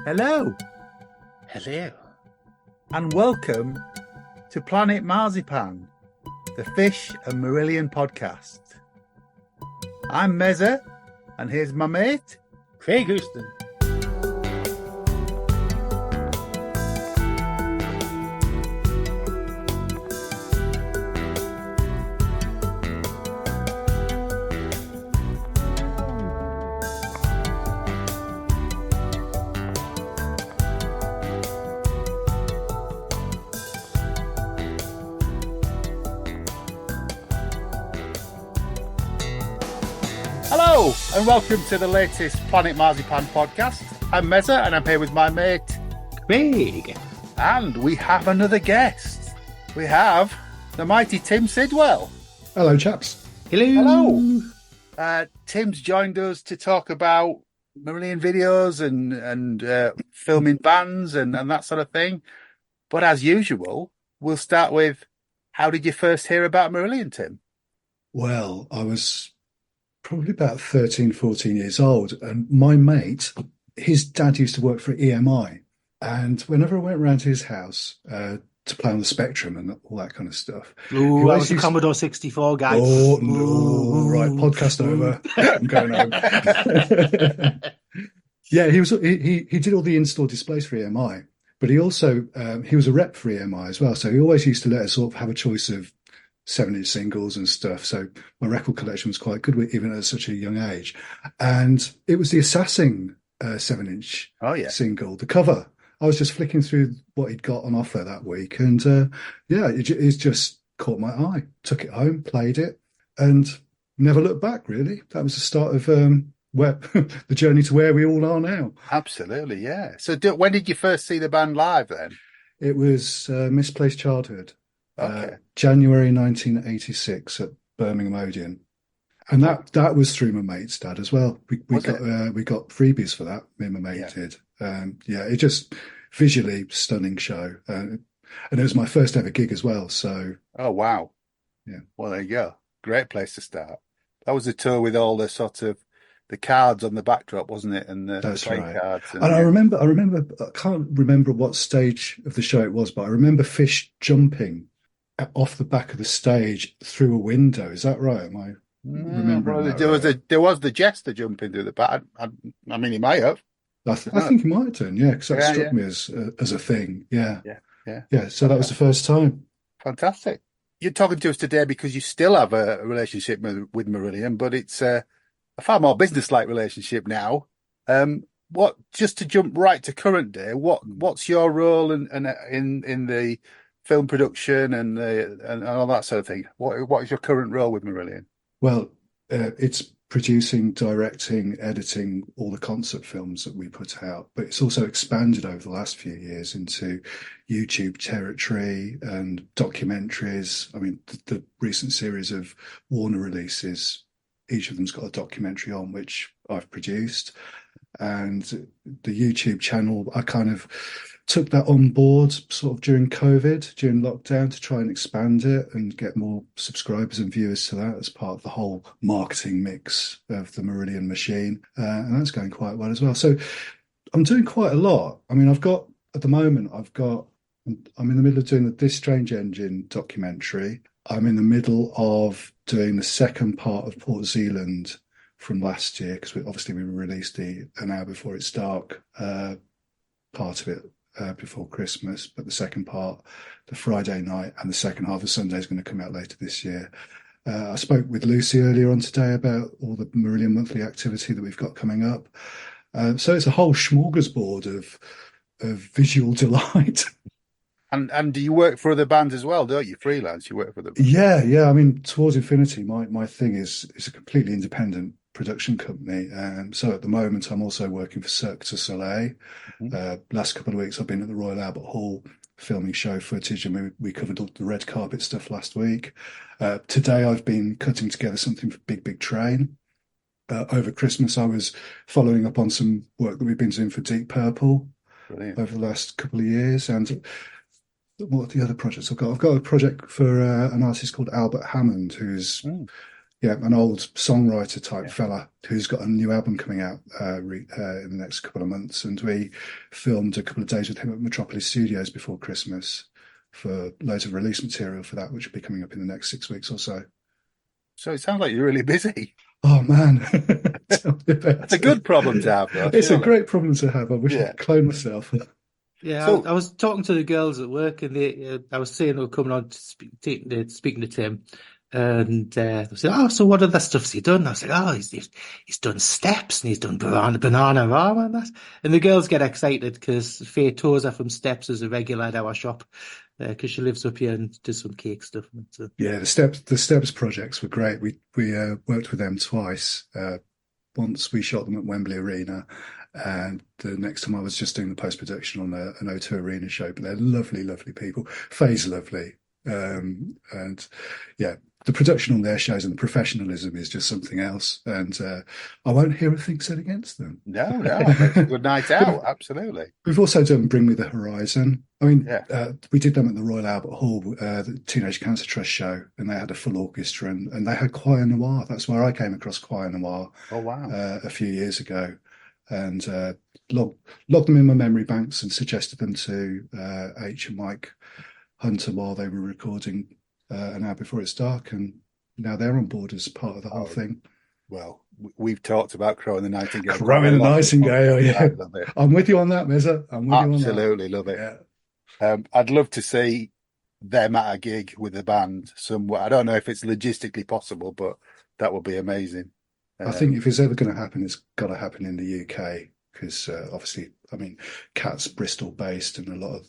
Hello, Hello. and welcome to Planet Marzipan, the Fish and Marillion podcast. I'm Mezza, and here's my mate. Craig Houston. Hello, and welcome to the latest Planet Marzipan podcast. I'm Mezza, and I'm here with my mate. Craig. And we have another guest. We have the mighty Tim Sidwell. Hello, chaps. Hello. Tim's joined us to talk about Marillion videos and filming bands and that sort of thing. But as usual, we'll start with, how did you first hear about Marillion, Tim? Well, I was probably about 13, 14 years old, and my mate, his dad used to work for EMI. And whenever I went round to his house to play on the Spectrum and all that kind of stuff. Ooh, I was a Commodore 64 guy. Oh, no. Right, podcast over. I'm going home. Yeah, he did all the in-store displays for EMI, but he also he was a rep for EMI as well. So he always used to let us sort of have a choice of 7-inch singles and stuff. So my record collection was quite good, even at such a young age. And it was the Assassin 7-inch single, the cover. I was just flicking through what he'd got on offer that week, and it just caught my eye. Took it home, played it, and never looked back. Really, that was the start of where the journey to where we all are now. Absolutely, yeah. So when did you first see the band live then? It was Misplaced Childhood, Okay. January 1986 at Birmingham Odeon. And that was through my mate's dad as well. We got freebies for that. Me and my mate did. It just visually stunning show, and it was my first ever gig as well. So, oh wow, yeah. Well, there you go. Great place to start. That was the tour with all the sort of the cards on the backdrop, wasn't it? And the playing right. cards. And I remember. I can't remember what stage of the show it was, but I remember Fish jumping off the back of the stage through a window. Is that right? Am I remembering that right? There was the jester jumping through the back. I mean, he might have. I think he might have done, because that struck me as a thing. Yeah. So that was the first time. Fantastic. You're talking to us today because you still have a relationship with Marillion, but it's a far more business-like relationship now. Just to jump right to current day, what's your role in the film production and all that sort of thing? What is your current role with Marillion? Well, it's producing, directing, editing all the concert films that we put out, but it's also expanded over the last few years into YouTube territory and documentaries. I mean, the recent series of Warner releases, each of them's got a documentary on which I've produced. And the YouTube channel, I kind of took that on board sort of during COVID, during lockdown, to try and expand it and get more subscribers and viewers to that as part of the whole marketing mix of the Marillion machine. And that's going quite well as well. So I'm doing quite a lot. I mean, at the moment, I'm in the middle of doing the This Strange Engine documentary. I'm in the middle of doing the second part of Port Zealand from last year, because we released the An Hour Before It's Dark part of it before Christmas, but the second part, the Friday night, and the second half of Sunday is going to come out later this year. I spoke with Lucy earlier on today about all the Marillion monthly activity that we've got coming up. So it's a whole smorgasbord of visual delight. And do you work for other bands as well, don't you? Freelance, you work for them? Yeah. I mean, Towards Infinity, my thing is a completely independent production company. So at the moment, I'm also working for Cirque du Soleil. Last couple of weeks, I've been at the Royal Albert Hall filming show footage, and we covered all the red carpet stuff last week. Today, I've been cutting together something for Big Big Train. Over Christmas, I was following up on some work that we've been doing for Deep Purple. Brilliant. Over the last couple of years. And what are the other projects I've got? I've got a project for an artist called Albert Hammond, who's Yeah, an old songwriter type Yeah. fella who's got a new album coming out in the next couple of months, and we filmed a couple of days with him at Metropolis Studios before Christmas for loads of release material for that, which will be coming up in the next 6 weeks or so. So it sounds like you're really busy. Oh man, tell me That's about a it. good problem to have, though, It's a surely. great problem to have. I wish I Yeah. could clone myself. Yeah, So, I was talking to the girls at work, and I was saying they were coming on to speaking to Tim, and they said, "Oh, so what other stuff's he done?" I was like, "Oh, he's done steps, and he's done banana rama and that." And the girls get excited because Faye tours her from Steps as a regular at our shop because she lives up here and does some cake stuff. So, Yeah, the steps projects were great. We worked with them twice. Once we shot them at Wembley Arena, and the next time I was just doing the post production on an O2 Arena show. But they're lovely, lovely people. Faye's lovely, and yeah, the production on their shows and the professionalism is just something else. And I won't hear a thing said against them. no, it makes a good night But out. Absolutely. we've also done Bring Me the Horizon. I mean, Yeah. we did them at the Royal Albert Hall, the Teenage Cancer Trust show, and they had a full orchestra, and they had choir noir. That's where I came across choir noir Oh, wow. a few years ago, and logged them in my memory banks and suggested them to H and Mike Hunter while they were recording An Hour Before It's Dark, and now they're on board as part of the whole Oh, thing. well, we've talked about Crowing the Nightingale quite Crowing a the lot. Nightingale, yeah. I love it. I'm with you on that, Mezza. I'm with you on that. Absolutely love it. Yeah. I'd love to see them at a gig with a band somewhere. I don't know if it's logistically possible, but that would be amazing. I think if it's ever going to happen, it's got to happen in the UK because obviously, I mean, Cat's Bristol based, and a lot of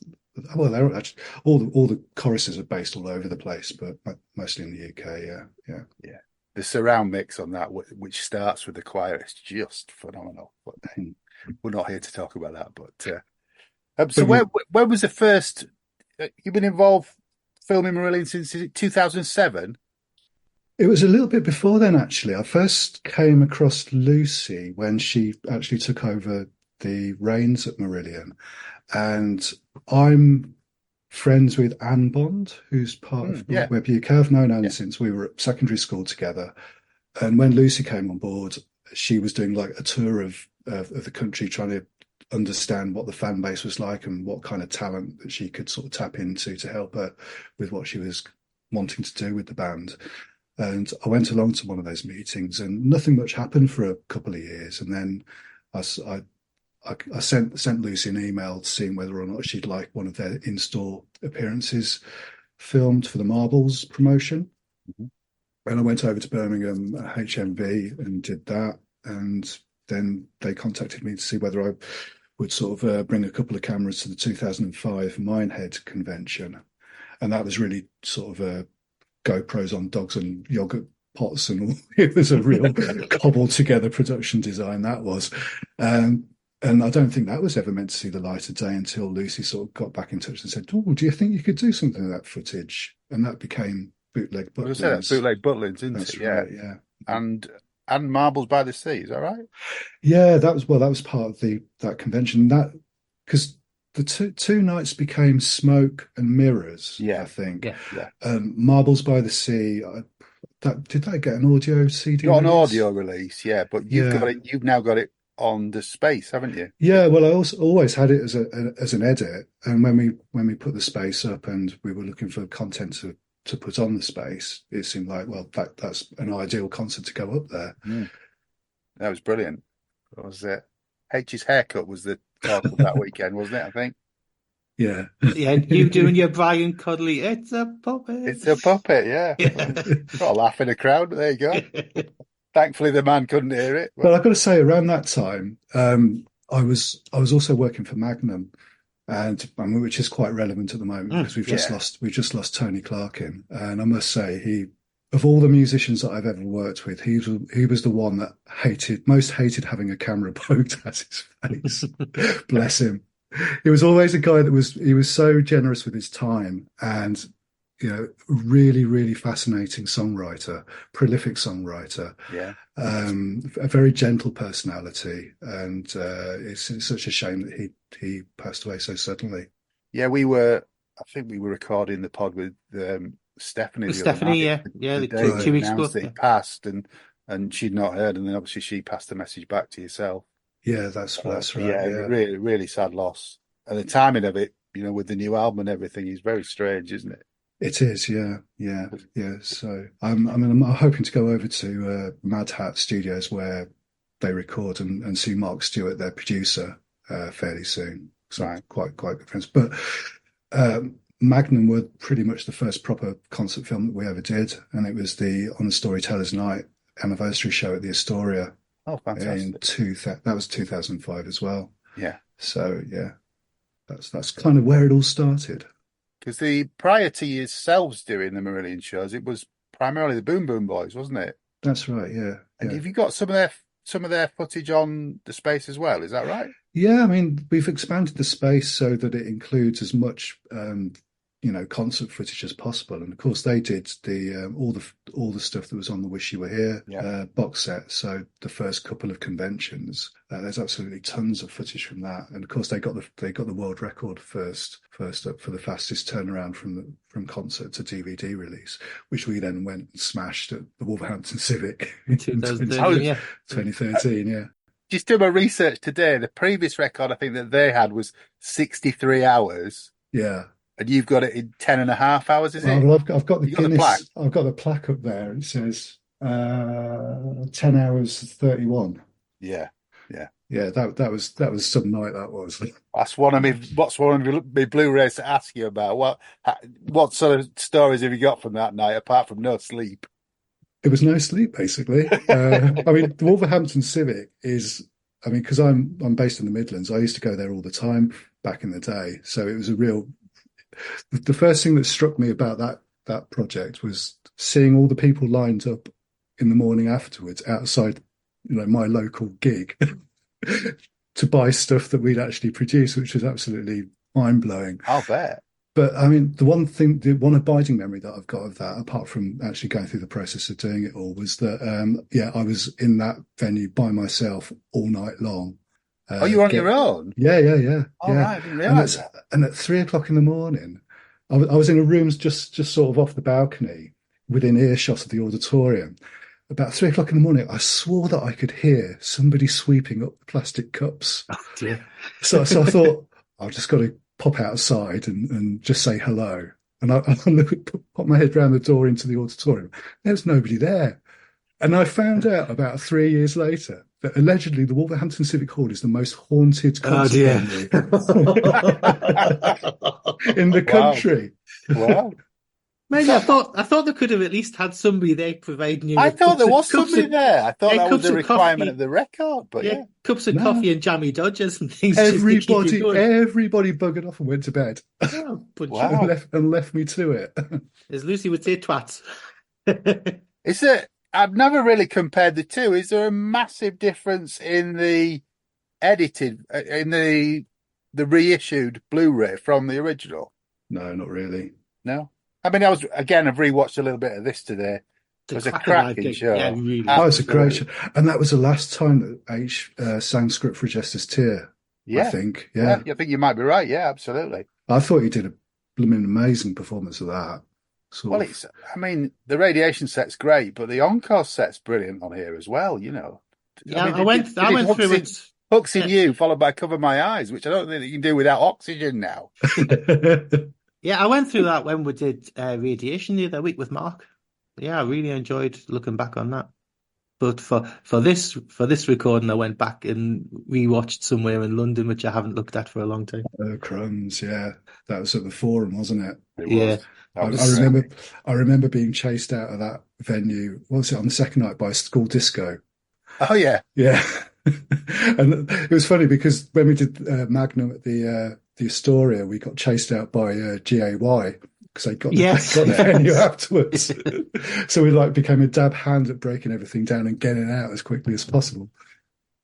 they're actually all the choruses are based all over the place, but mostly in the UK. Yeah. Yeah, the surround mix on that, which starts with the choir, is just phenomenal. But we're not here to talk about that. But so, But where was the first? You've been involved filming Marillion since 2007. it was a little bit before then, actually. I first came across Lucy when she actually took over the reins at Marillion, and I'm friends with Anne Bond, who's part of Yeah, Web UK. I've known Anne yeah. since we were at secondary school together. And when Lucy came on board, she was doing like a tour of the country, trying to understand what the fan base was like and what kind of talent that she could sort of tap into to help her with what she was wanting to do with the band. And I went along to one of those meetings, and nothing much happened for a couple of years. And then I sent Lucy an email seeing whether or not she'd like one of their in-store appearances filmed for the Marbles promotion. Mhm. And I went over to Birmingham HMV and did that. And then they contacted me to see whether I would sort of bring a couple of cameras to the 2005 Minehead convention. And that was really sort of GoPros on dogs and yogurt pots, and all. It was a real cobbled together production design, that was. And I don't think that was ever meant to see the light of day until Lucy sort of got back in touch and said, "Oh, do you think you could do something with that footage?" And that became Bootleg I was saying Butlins. bootleg Butlins, isn't That's it? Yeah, right, yeah. and Marbles by the Sea. Is that right? Yeah, that was part of that convention. That because the two nights became Smoke and Mirrors, Yeah, I think. yeah. Marbles by the Sea. Did that get an audio CD Got an release? audio release, yeah, but you've Yeah. got it. You've now got it on the Space, haven't you? Yeah, well, I also always had it as an edit, and when we put the Space up and we were looking for content to put on the Space, it seemed like, well, that's an ideal concert to go up there. Mm. That was brilliant. What was it? H's haircut was the talk of that weekend, wasn't it? I think Yeah. Yeah, you doing your Brian Cudley, it's a puppet. it's a puppet. Yeah, got a laugh in a crowd. There you go. Thankfully, the man couldn't hear it. Well, I've got to say, around that time, I was also working for Magnum, and I mean, which is quite relevant at the moment because we've just lost Tony Clarkin, and I must say, he of all the musicians that I've ever worked with, he was the one that most hated having a camera poked at his face. Bless him. He was always a guy he was so generous with his time, and really, really fascinating songwriter, prolific songwriter. Yeah. A very gentle personality, and it's such a shame that he passed away so suddenly. Yeah, I think we were recording the pod with Stephanie With the other Stephanie, night, yeah, yeah, the like day Right. we 2 weeks announced ago. that he Yeah. passed, and she'd not heard, and then obviously she passed the message back to yourself. Yeah, that's So right. yeah, Yeah, really, really sad loss. And the timing of it, with the new album and everything, is very strange, isn't it? it is. Yeah, yeah, yeah. So I'm hoping to go over to Mad Hat Studios where they record and see Mark Stewart, their producer, fairly soon. So I'm Right. quite good friends. But Magnum were pretty much the first proper concert film that we ever did, and it was the On the Storytellers Night anniversary show at the Astoria Oh, in fantastic. 2000. That was 2005 as well. Yeah. So yeah, that's kind of where it all started. Because the prior to yourselves doing the Marillion shows, it was primarily the Boom Boom Boys, wasn't it? That's right. Yeah, And yeah. have you got some of their footage on the space as well? Is that right? Yeah, I mean, we've expanded the space so that it includes as much, concert footage as possible. And of course, they did all the stuff that was on the Wish You Were Here Yeah. box set. So the first couple of conventions, there's absolutely tons of footage from that. And of course, they got the world record first up for the fastest turnaround from concert to DVD release, which we then went and smashed at the Wolverhampton Civic in 2013, yeah. 2013. Yeah. Just do my research today. The previous record I think that they had was 63 hours, Yeah. and you've got it in 10 and a half hours, is it? Well, I've got the You got the plaque? Guinness. I've got the plaque up there. It says 10 hours 31. Yeah, yeah. Yeah, that was some night that was. What's one of my Blu-rays to ask you about? What sort of stories have you got from that night, apart from no sleep? It was no sleep basically. I mean, the Wolverhampton Civic is. I mean, because I'm based in the Midlands, I used to go there all the time back in the day. So it was a real. The first thing that struck me about that project was seeing all the people lined up in the morning afterwards outside, my local gig to buy stuff that we'd actually produced, which was absolutely mind-blowing. I'll bet. But I mean, the one abiding memory that I've got of that, apart from actually going through the process of doing it all, was that I was in that venue by myself all night long. Oh, you were on your own? Yeah. All right, I didn't And realise that. at 3 o'clock in the morning, I was in a room just sort of off the balcony within earshot of the auditorium. About 3 o'clock in the morning, I swore that I could hear somebody sweeping up the plastic cups. Oh, dear. So I thought, I've just got to pop outside and just say hello. And I pop my head round the door into the auditorium. There's nobody there. And I found out about 3 years later that allegedly the Wolverhampton Civic Hall is the most haunted concert venue in the country. Wow. Maybe I thought they could have at least had somebody there providing you I with thought there was cups somebody of, there. I thought yeah, that was cups the of requirement coffee. of the record, but yeah. Cups of No. coffee and jammy dodgers and things. just to keep you going. Everybody buggered off and went to bed Oh, but Wow. and left me to it. as Lucy would say, twat. I've never really compared the two. Is there a massive difference in the reissued Blu-ray from the original? No, not really. No? I mean, I've rewatched a little bit of this today. It was a cracking show. Yeah, really. Oh, it's a great Absolutely. show. And that was the last time that H sang Script for a Jester's Tear, I Yeah. think. Yeah, Yeah. I think you might be right. Yeah, absolutely. I thought he did a blooming amazing performance of that. Well, the radiation set's great, but the encore set's brilliant on here as well, Yeah, I I went through it. Hooks in You, followed by Cover My Eyes, which I don't think that you can do without oxygen now. Yeah, I went through that when we did Radiation the other week with Mark. Yeah, I really enjoyed looking back on that. But for this recording, I went back and rewatched Somewhere in London, which I haven't looked at for a long time. Crumbs, yeah. That was at the Forum, wasn't it? It Yeah. was. That was I remember being chased out of that venue. What was it, on the second night by a school disco? Oh, yeah. Yeah. And it was funny because when we did Magnum at the Astoria, we got chased out by GAY because they got the venue afterwards. So we became a dab hand at breaking everything down and getting out as quickly as possible.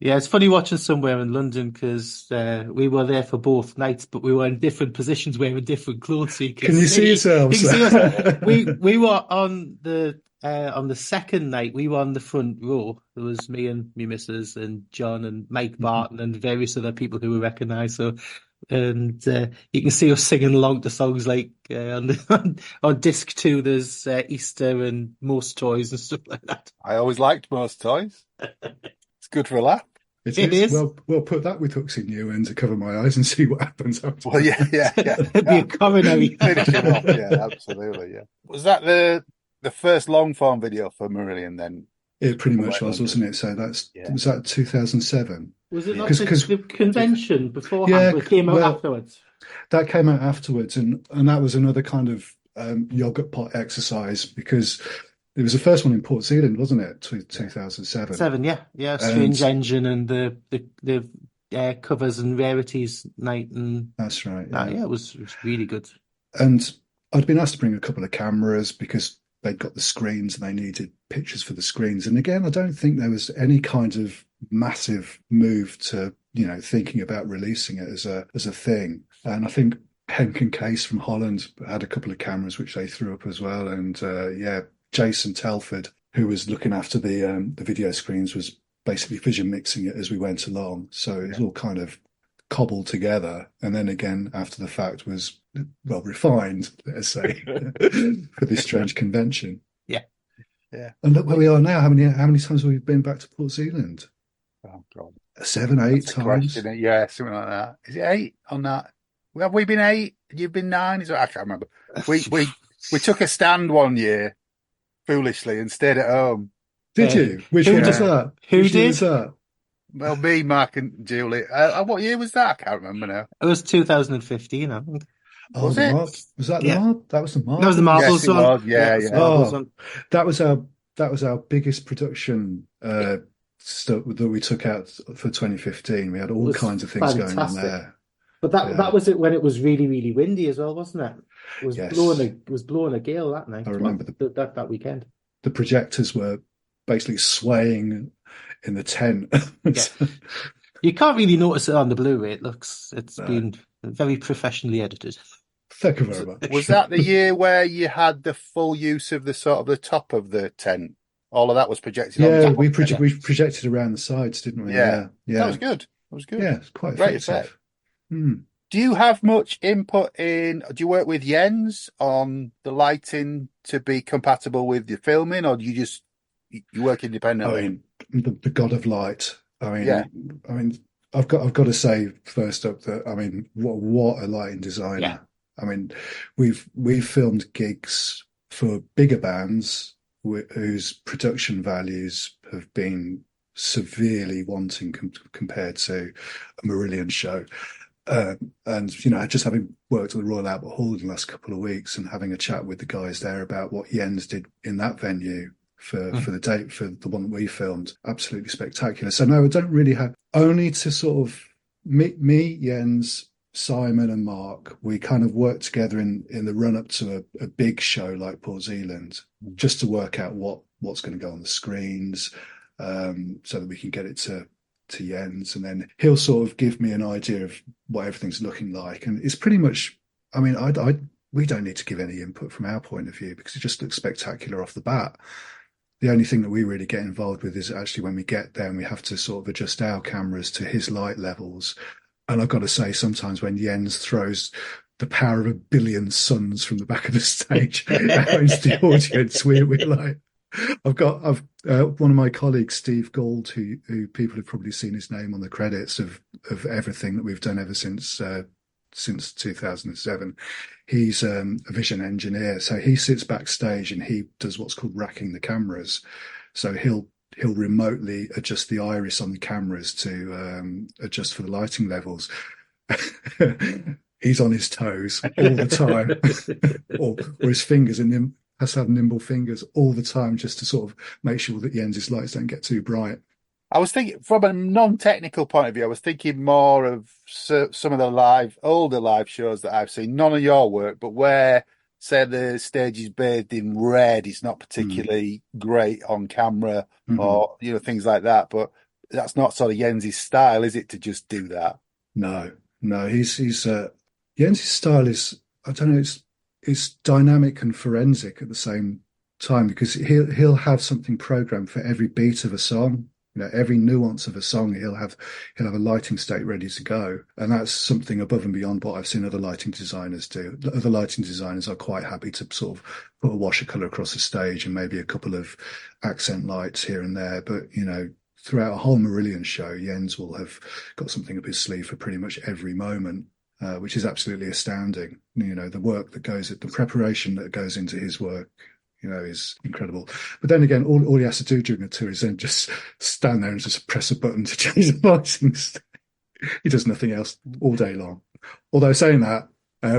Yeah, it's funny watching Somewhere in London because we were there for both nights, but we were in different positions wearing different clothes. So Can you see yourselves? You can see us. We were on the second night. We were on the front row. There was me and me missus and John and Mike Barton and various other people who we recognised. So and you can see us singing along to songs like on disc two. There's Easter and Most Toys and stuff like that. I always liked most toys. It's good for a laugh. It It is. is. Well, we'll put that with hooks in you and to cover my eyes and see what happens after Well, yeah, yeah, that. yeah. It'd be a coronary. Finish him off. Yeah, absolutely. Yeah. Was that the first long form video for Marillion then? It pretty From much was, Wetland? wasn't it? So Yeah. was that 2007? Was it Yeah. not Because the convention beforehand, yeah, but it came out well, afterwards? that came out afterwards, and that was another kind of yogurt pot exercise because it was the first one in Port Zealand, wasn't it? 2007, Seven, yeah. Strange and Engine and the covers and rarities night and that's right, that. yeah. Yeah, it was really good. And I'd been asked to bring a couple of cameras because they'd got the screens and they needed pictures for the screens. And again, I don't think there was any kind of massive move to, thinking about releasing it as a thing. And I think Henk and Case from Holland had a couple of cameras which they threw up as well. And Jason Telford, who was looking after the video screens, was basically vision mixing it as we went along. So it was all kind of cobbled together, and then again after the fact was well refined, let's say, for this strange convention. Yeah. And look where we are now. How many times have we been back to Port Zealand? Oh God. 7, 8 That's a times. question. Yeah, something like that. Is it 8 on that? Have we been 8? You've been 9? I can't remember. We took a stand one year foolishly and stayed at home. Did you? Which who one was did- that? who Which year did? was that? Well, me, Mark, and Julie. What year was that? I can't remember now. It was 2015, I think. Oh, Was the it? Marb. Was that the Yeah. Marb? That was the That was the Marbles. Marbles Yes, it one. was. Yeah, it was the yeah. Marbles Oh. one. That was our biggest production stuff that we took out for 2015. We had all was kinds of things going on fantastic. there. But that Yeah. was it when it was really, really windy as well, wasn't it? It was Yes. blowing a gale that night. I remember that weekend. the projectors were basically swaying in the tent. Yeah. You can't really notice it on the Blu-ray. It's No. been very professionally edited. Thank you very much. Was that the year where you had the full use of the sort of the top of the tent? All of that was projected on Yeah, top. we projected around the sides, didn't we? Yeah. Yeah. That was good. That was good. Yeah, it's quite Great effective. effect. Hmm. Do you have much input do you work with Jens on the lighting to be compatible with your filming, or do you work I independently? mean, the god of light. Yeah. I've got to say first up that what a lighting designer. Yeah. I mean, we've filmed gigs for bigger bands whose production values have been severely wanting compared to a Marillion show. And just having worked at the Royal Albert Hall in the last couple of weeks and having a chat with the guys there about what Jens did in that venue for the date for the one that we filmed, absolutely spectacular. So no, I don't really have, only to sort of me, Jens, Simon and Mark, we kind of worked together in the run up to a big show like Port Zealand, just to work out what's going to go on the screens, so that we can get it to Jens, and then he'll sort of give me an idea of what everything's looking like. And it's pretty much, we don't need to give any input from our point of view because it just looks spectacular off the bat. The only thing that we really get involved with is actually when we get there and we have to sort of adjust our cameras to his light levels. And I've got to say, sometimes when Jens throws the power of 1 billion suns from the back of the stage out into the audience, we're like, I've one of my colleagues, Steve Gould, who people have probably seen his name on the credits of everything that we've done ever since 2007. He's a vision engineer, so he sits backstage and he does what's called racking the cameras. So he'll remotely adjust the iris on the cameras to adjust for the lighting levels. He's on his toes all the time, or his fingers in him. Has to have nimble fingers all the time just to sort of make sure that Jens's lights don't get too bright. I was thinking from a non-technical point of view, I was thinking more of some of the older live shows that I've seen, none of your work, but where, say, the stage is bathed in red, it's not particularly great on camera, or, things like that. But that's not sort of Jens's style, is it, to just do that? No, he's Jens's style is, I don't know, it's dynamic and forensic at the same time, because he'll have something programmed for every beat of a song. every nuance of a song, he'll have a lighting state ready to go, and that's something above and beyond what I've seen other lighting designers do. The other lighting designers are quite happy to sort of put a wash of color across the stage and maybe a couple of accent lights here and there, but throughout a whole Marillion show, Jens will have got something up his sleeve for pretty much every moment. Which is absolutely astounding. The work that goes, the preparation that goes into his work, is incredible. But then again, all he has to do during a tour is then just stand there and just press a button to change the lighting. He does nothing else all day long. Although saying that,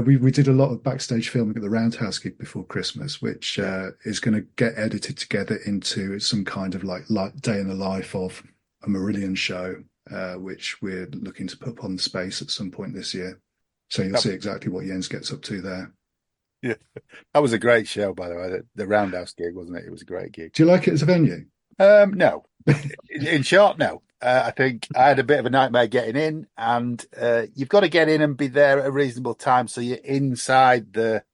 we did a lot of backstage filming at the Roundhouse gig before Christmas, which is going to get edited together into some kind of like day in the life of a Marillion show, which we're looking to put up on the space at some point this year. So you'll see exactly what Jens gets up to there. Yeah, that was a great show, by the way. The Roundhouse gig, wasn't it? It was a great gig. Do you like it as a venue? No. In short, no. I think I had a bit of a nightmare getting in, and you've got to get in and be there at a reasonable time, so you're inside the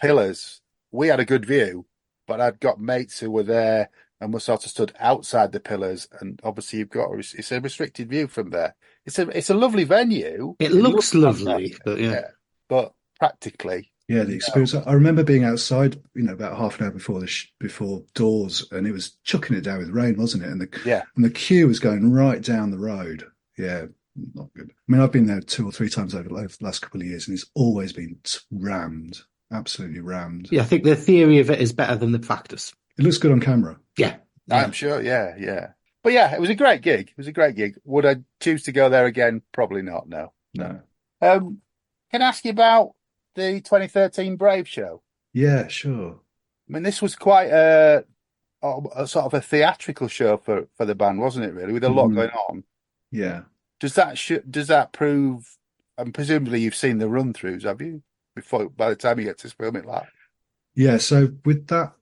pillars. We had a good view, but I'd got mates who were there and were sort of stood outside the pillars, and obviously it's a restricted view from there. It's a lovely venue. It looks lovely, but but practically, the experience. I remember being outside, about half an hour before doors, and it was chucking it down with rain, wasn't it? And the queue was going right down the road. Yeah, not good. I mean, I've been there 2 or 3 times over the last couple of years, and it's always been rammed, absolutely rammed. Yeah, I think the theory of it is better than the practice. It looks good on camera. Yeah. I'm sure. Yeah. But yeah, it was a great gig. Would I choose to go there again? Probably not. No. Can I ask you about the 2013 Brave show? Yeah, sure. I mean, this was quite a sort of a theatrical show for the band, wasn't it? Really, with a lot going on. Yeah. Does that prove? And presumably you've seen the run-throughs, have you? By the time you get to film it live. Yeah. So with that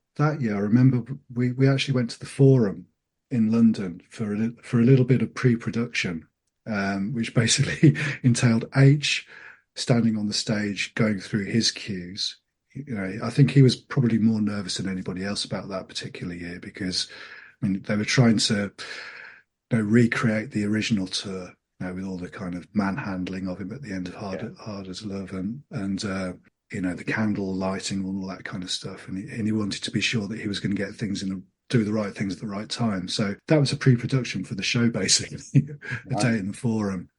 year, I remember we actually went to the Forum in London for a little bit of pre-production, which basically entailed H standing on the stage, going through his cues. I think he was probably more nervous than anybody else about that particular year because, I mean, they were trying to recreate the original tour, with all the kind of manhandling of him at the end of Hard as Love and the candle lighting and all that kind of stuff. And he wanted to be sure that he was going to get things do the right things at the right time. So that was a pre-production for the show, basically, a day in the Forum.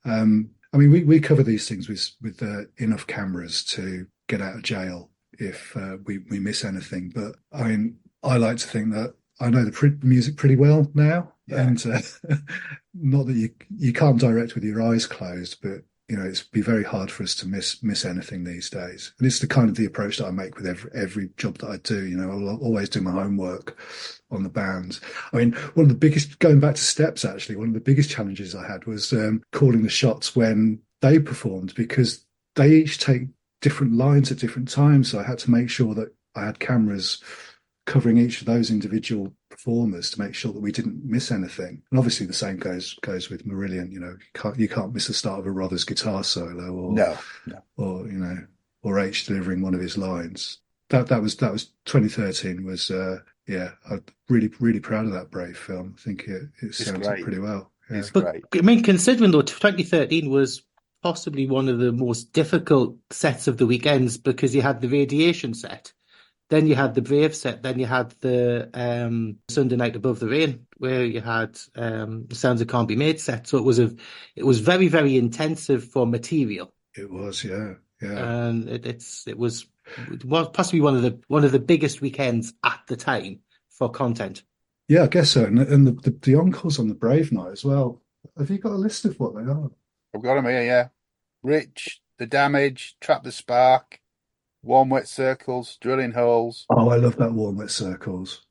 I mean, we cover these things with enough cameras to get out of jail if we miss anything. But I mean, I like to think that I know the music pretty well now, and not that you can't direct with your eyes closed, but it's be very hard for us to miss anything these days. And it's the kind of the approach that I make with every job that I do. I'll always do my homework on the bands. I mean, going back to Steps, actually, one of the biggest challenges I had was calling the shots when they performed, because they each take different lines at different times. So I had to make sure that I had cameras covering each of those individual performers to make sure that we didn't miss anything. And obviously the same goes with Marillion. You can't miss the start of a Rothers guitar solo or H delivering one of his lines. That was 2013 was I'm really proud of that Brave film. I think it sounds up pretty well. Yeah. It's great. I mean, considering though 2013 was possibly one of the most difficult sets of the weekends because you had the Radiation set. Then you had the Brave set. Then you had the Sunday Night Above the Rain, where you had the Sounds That Can't Be Made set. So it was very, very intensive for material. It was, yeah. And it was possibly one of the biggest weekends at the time for content. Yeah, I guess so. And the encores on the Brave night as well. Have you got a list of what they are? I've got them here. Yeah, Rich, The Damage, Trap the Spark, Warm Wet Circles, Drilling Holes. Oh, I love that Warm Wet Circles.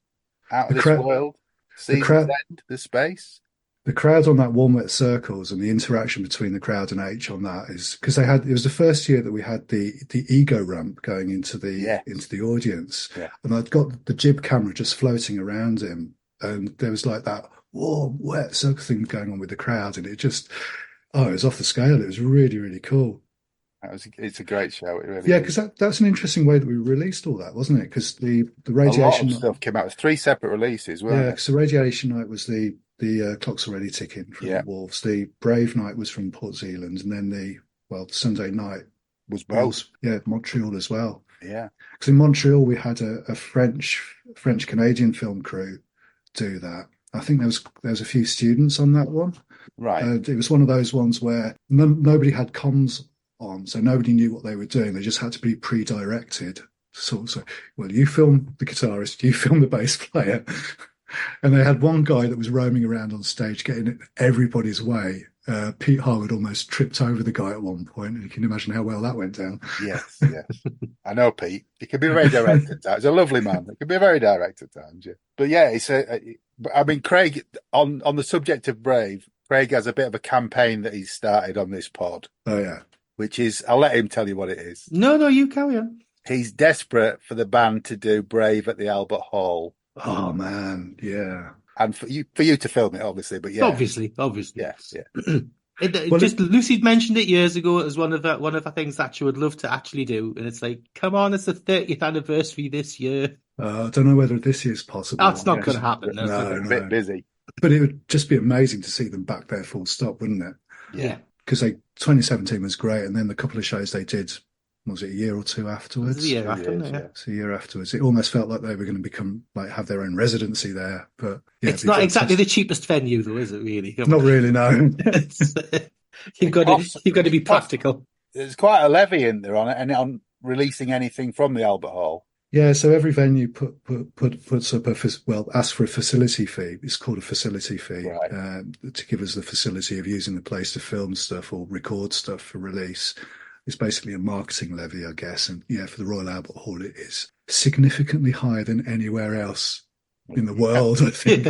Out of This World, Season's End, The Space. The crowd on that Warm Wet Circles and the interaction between the crowd and H on that is because it was the first year that we had the ego ramp going into the audience, and I'd got the jib camera just floating around him, and there was like that warm wet circle thing going on with the crowd, and it was off the scale. It was really, really cool. It's a great show. It really because that's an interesting way that we released all that, wasn't it? Because the Radiation a lot of stuff came out. It was 3 separate releases, weren't it? Yeah, because the Radiation Night was the The clock's already ticking from Yeah, Wolves. The Brave night was from Port Zealand, and then the Sunday night was both. was Montreal as well. Yeah, Because in Montreal we had a French Canadian film crew do that. I think there was a few students on that one. right. It was one of those ones where nobody had comms on, so nobody knew what they were doing. They just had to be pre-directed. So, well, you film the guitarist, you film the bass player. And they had one guy that was roaming around on stage getting in everybody's way. Pete Harwood almost tripped over the guy at one point, and you can imagine how well that went down. Yes, yes. I know Pete. He can be very direct at times. He's a lovely man. He can be very direct at times, yeah. But yeah, I mean, Craig, on the subject of Brave, Craig has a bit of a campaign that he's started on this pod, Oh yeah, which is, I'll let him tell you what it is. No, you carry on. He's desperate for the band to do Brave at the Albert Hall. oh man, yeah. And for you to film it, obviously, but yeah. Obviously. Yeah, yeah. Well, Just Lucy'd mentioned it years ago as one of the things that she would love to actually do, and it's like, come on, it's the 30th anniversary this year. I don't know whether this is possible. That's not going to happen. No, A bit busy. But it would just be amazing to see them back there full stop, wouldn't it? Yeah. Because 2017 was great, and then the couple of shows they did, was it a year or two afterwards? It's a year after, years, yeah. It's a year afterwards. It almost felt like they were going to have their own residency there. But yeah, It's not exactly the cheapest venue, though, is it? Really? Not really, no. You've got to be practical. There's quite a levy in there on it, and on releasing anything from the Albert Hall. Yeah, so every venue puts up asks for a facility fee. It's called a facility fee, Right. To give us the facility of using the place to film stuff or record stuff for release. It's basically a marketing levy, I guess. And yeah, for the Royal Albert Hall, it is significantly higher than anywhere else in the world, I think.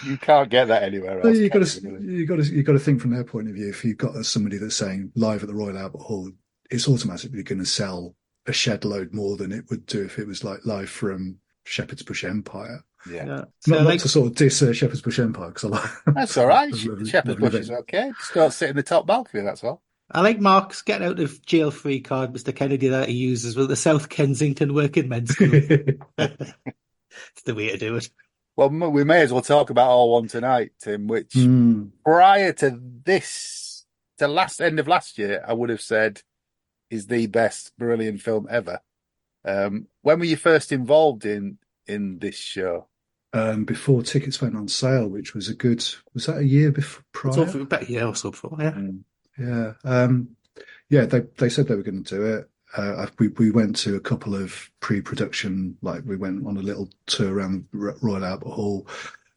You can't get that anywhere Well, else. you got to think from their point of view. If you've got somebody that's saying live at the Royal Albert Hall, it's automatically going to sell a shed load more than it would do if it was like live from Shepherd's Bush Empire. Yeah. So Not to sort of diss Shepherd's Bush Empire, because I like That's all right. Lovely- Shepherd's lovely Bush is event. okay. Just don't sit in the top balcony, that's all. I like Mark's get out of jail free card, Mr. Kennedy, that he uses with the South Kensington Working Men's School. It's the way to do it. Well, we may as well talk about All One Tonight, Tim, which prior to this, end of last year, I would have said is the best Marillion film ever. When were you first involved in this show? Before tickets went on sale, which was was that a year before prior? It's about a year or so before, yeah. Yeah. They said they were going to do it. We went to a couple of pre-production, like we went on a little tour around Royal Albert Hall,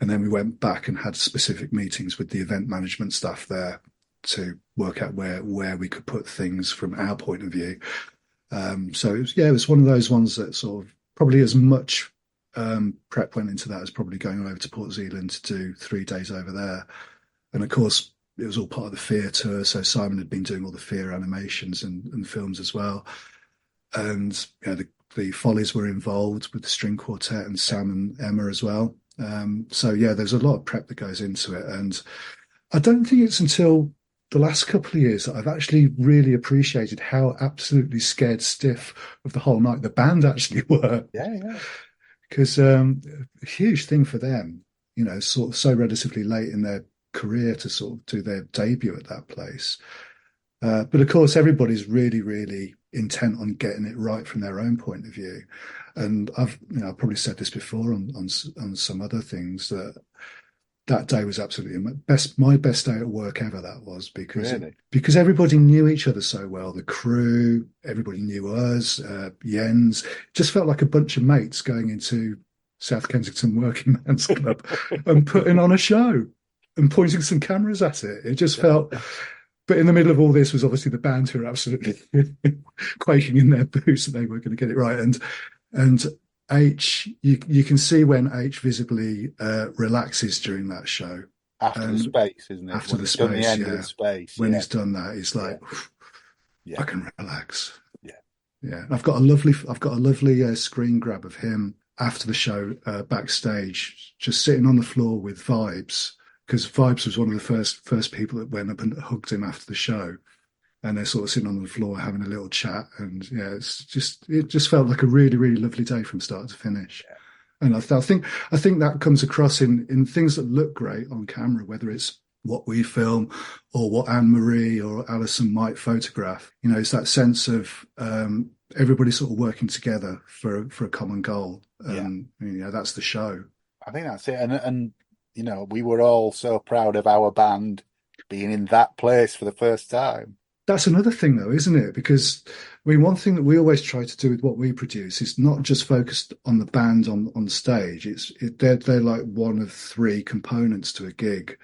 and then we went back and had specific meetings with the event management staff there to work out where we could put things from our point of view. So it was one of those ones that sort of probably as much prep went into that as probably going over to Port Zealand to do 3 days over there. And of course, it was all part of the Fear tour. So Simon had been doing all the Fear animations and films as well. And the Follies were involved with the string quartet, and Sam and Emma as well. There's a lot of prep that goes into it. And I don't think it's until the last couple of years that I've actually really appreciated how absolutely scared stiff of the whole night the band actually were. Yeah. Because a huge thing for them, sort of so relatively late in their career to sort of do their debut at that place. But of course, everybody's really, really intent on getting it right from their own point of view. And I've probably said this before on some other things, that day was absolutely my best day at work ever. That was because everybody knew each other so well. The crew, everybody knew us. Jens, just felt like a bunch of mates going into South Kensington Working Men's Club and putting on a show and pointing some cameras at it. It just felt. But in the middle of all this was obviously the band who were absolutely quaking in their boots that they were going to get it right. And H, you can see when H visibly relaxes during that show. After the space, isn't it? After when the space, end of the space. When he's done that, he's like, yeah. I can relax. Yeah. Yeah. I've got a lovely screen grab of him after the show backstage, just sitting on the floor with Vibes, because Vibes was one of the first people that went up and hugged him after the show. And they're sort of sitting on the floor having a little chat. And yeah, it just felt like a really, really lovely day from start to finish. And I think that comes across in things that look great on camera, whether it's what we film or what Anne Marie or Alison might photograph. You know, it's that sense of everybody sort of working together for a common goal. Yeah, You know, that's the show. I think that's it. And you know, we were all so proud of our band being in that place for the first time. That's another thing, though, isn't it? Because I mean, one thing that we always try to do with what we produce is not just focused on the band on stage. They're like one of three components to a gig.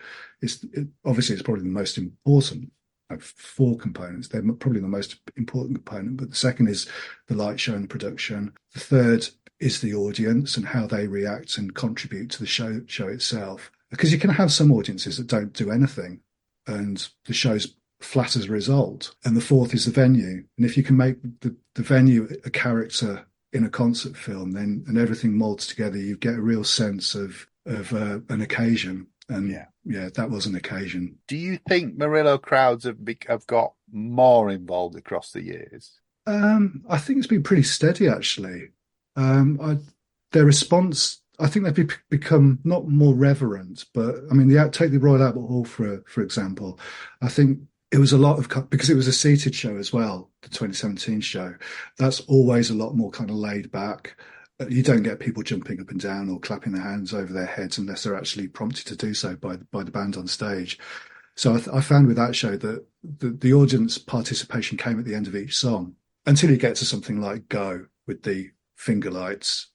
Obviously it's probably the most important. Four components. They're probably the most important component, but the second is the light show and the production. The third is the audience and how they react and contribute to the show itself. Because you can have some audiences that don't do anything, and the show's flat as a result. And the fourth is the venue. And if you can make the venue a character in a concert film, then and everything molds together, you get a real sense of an occasion. And yeah, that was an occasion. Do you think Murillo crowds have got more involved across the years? I think it's been pretty steady, actually. Their response, I think they've become not more reverent, but I mean, take the Royal Albert Hall for example. I think it was a lot of, because it was a seated show as well, the 2017 show. That's always a lot more kind of laid back. You don't get people jumping up and down or clapping their hands over their heads unless they're actually prompted to do so by the band on stage. So I found with that show that the audience participation came at the end of each song until you get to something like Go with the finger lights,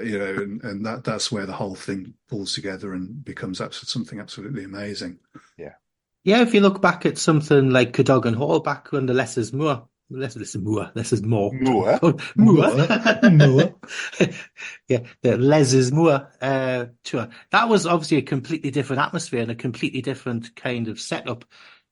you know, and that's where the whole thing falls together and becomes something absolutely amazing. Yeah. Yeah, if you look back at something like Cadogan Hall back when the Less is More. Less is more. Less is more. Moore. More. Yeah, the Les is More tour. That was obviously a completely different atmosphere and a completely different kind of setup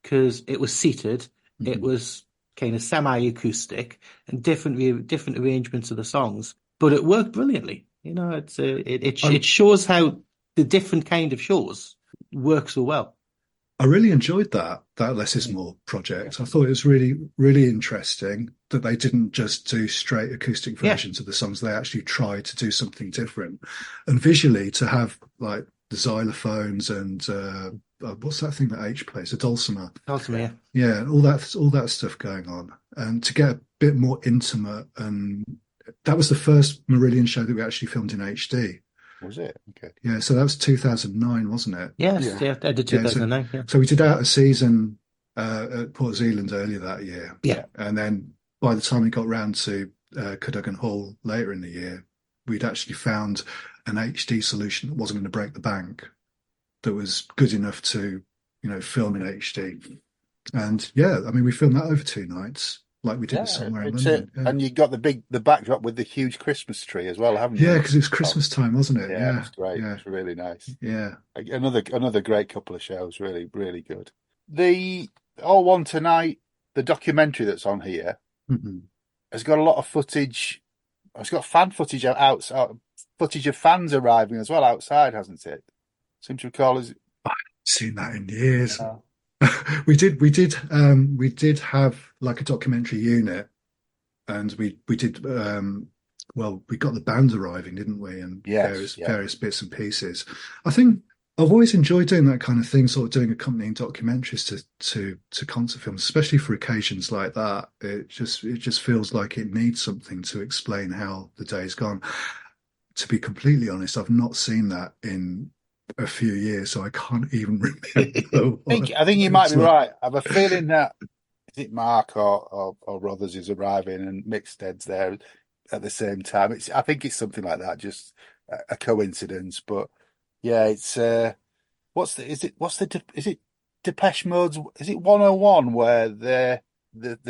because it was seated, it was kind of semi-acoustic and different arrangements of the songs, but it worked brilliantly. You know, it shows how the different kind of shows work so well. I really enjoyed that Less is More project. I thought it was really, really interesting that they didn't just do straight acoustic versions of the songs. They actually tried to do something different. And visually to have like the xylophones and what's that thing that H plays? A dulcimer. Dulcimer, yeah. Yeah, all that stuff going on. And to get a bit more intimate, and that was the first Marillion show that we actually filmed in HD. Was it? Okay. Yeah, so that was 2009, wasn't it? Yes, yeah, I did 2009. Yeah, so we did out a season at Port Zealand earlier that year. Yeah. And then by the time we got round to Cadogan Hall later in the year, we'd actually found an HD solution that wasn't going to break the bank, that was good enough to, you know, film in HD. And yeah, I mean, we filmed that over 2 nights, like we did somewhere in London. Yeah. And you got the backdrop with the huge Christmas tree as well, haven't you? Yeah, because it's Christmas time, wasn't it? Yeah, it's great. Yeah. It's really nice. Yeah. Another great couple of shows, really, really good. The All One Tonight, the documentary that's on here, has got a lot of footage. It's got fan footage outside, footage of fans arriving as well outside, hasn't it? Seem to recall as Seen that in years. We did have like a documentary unit, and we did we got the band arriving, didn't we? And various bits and pieces. I think I've always enjoyed doing that kind of thing, sort of doing accompanying documentaries to concert films, especially for occasions like that. It just feels like it needs something to explain how the day's gone. To be completely honest, I've not seen that in a few years, so I can't even remember. I think you might be right. I have a feeling that is it Mark or Rothers is arriving and Mixstead's there at the same time. I think it's something like that, just a coincidence. But yeah, it's is it Depeche Mode's? Is it 101 where the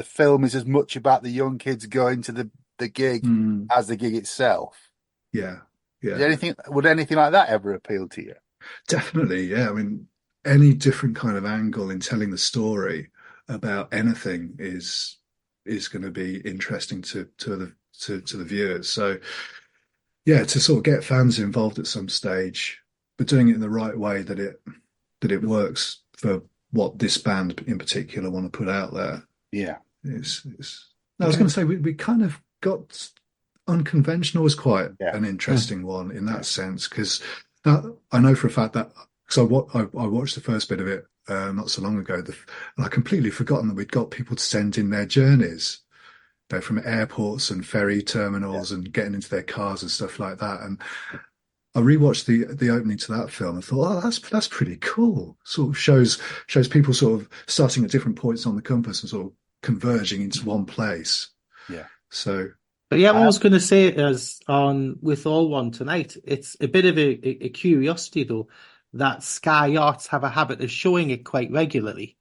film is as much about the young kids going to the gig as the gig itself? Yeah. Yeah. Would anything like that ever appeal to you? Definitely, yeah. I mean, any different kind of angle in telling the story about anything is going to be interesting to the viewers. So, yeah, to sort of get fans involved at some stage, but doing it in the right way that it works for what this band in particular want to put out there. Yeah, I was going to say we kind of got unconventional is quite Yeah, an Mm. interesting one in yeah, that sense because I know for a fact that because I watched the first bit of it not so long ago, and I completely forgotten that we'd got people to send in their journeys. They're from airports and ferry yeah, terminals and getting into their cars and stuff like that. And I rewatched the opening to that film and thought, oh, that's pretty cool. Sort of shows people sort of starting at different points on the compass and sort of converging into one place. yeah. So But yeah, I I, was going to say as on with all one tonight, it's a bit of a curiosity though that Sky Yachts have a habit of showing it quite regularly.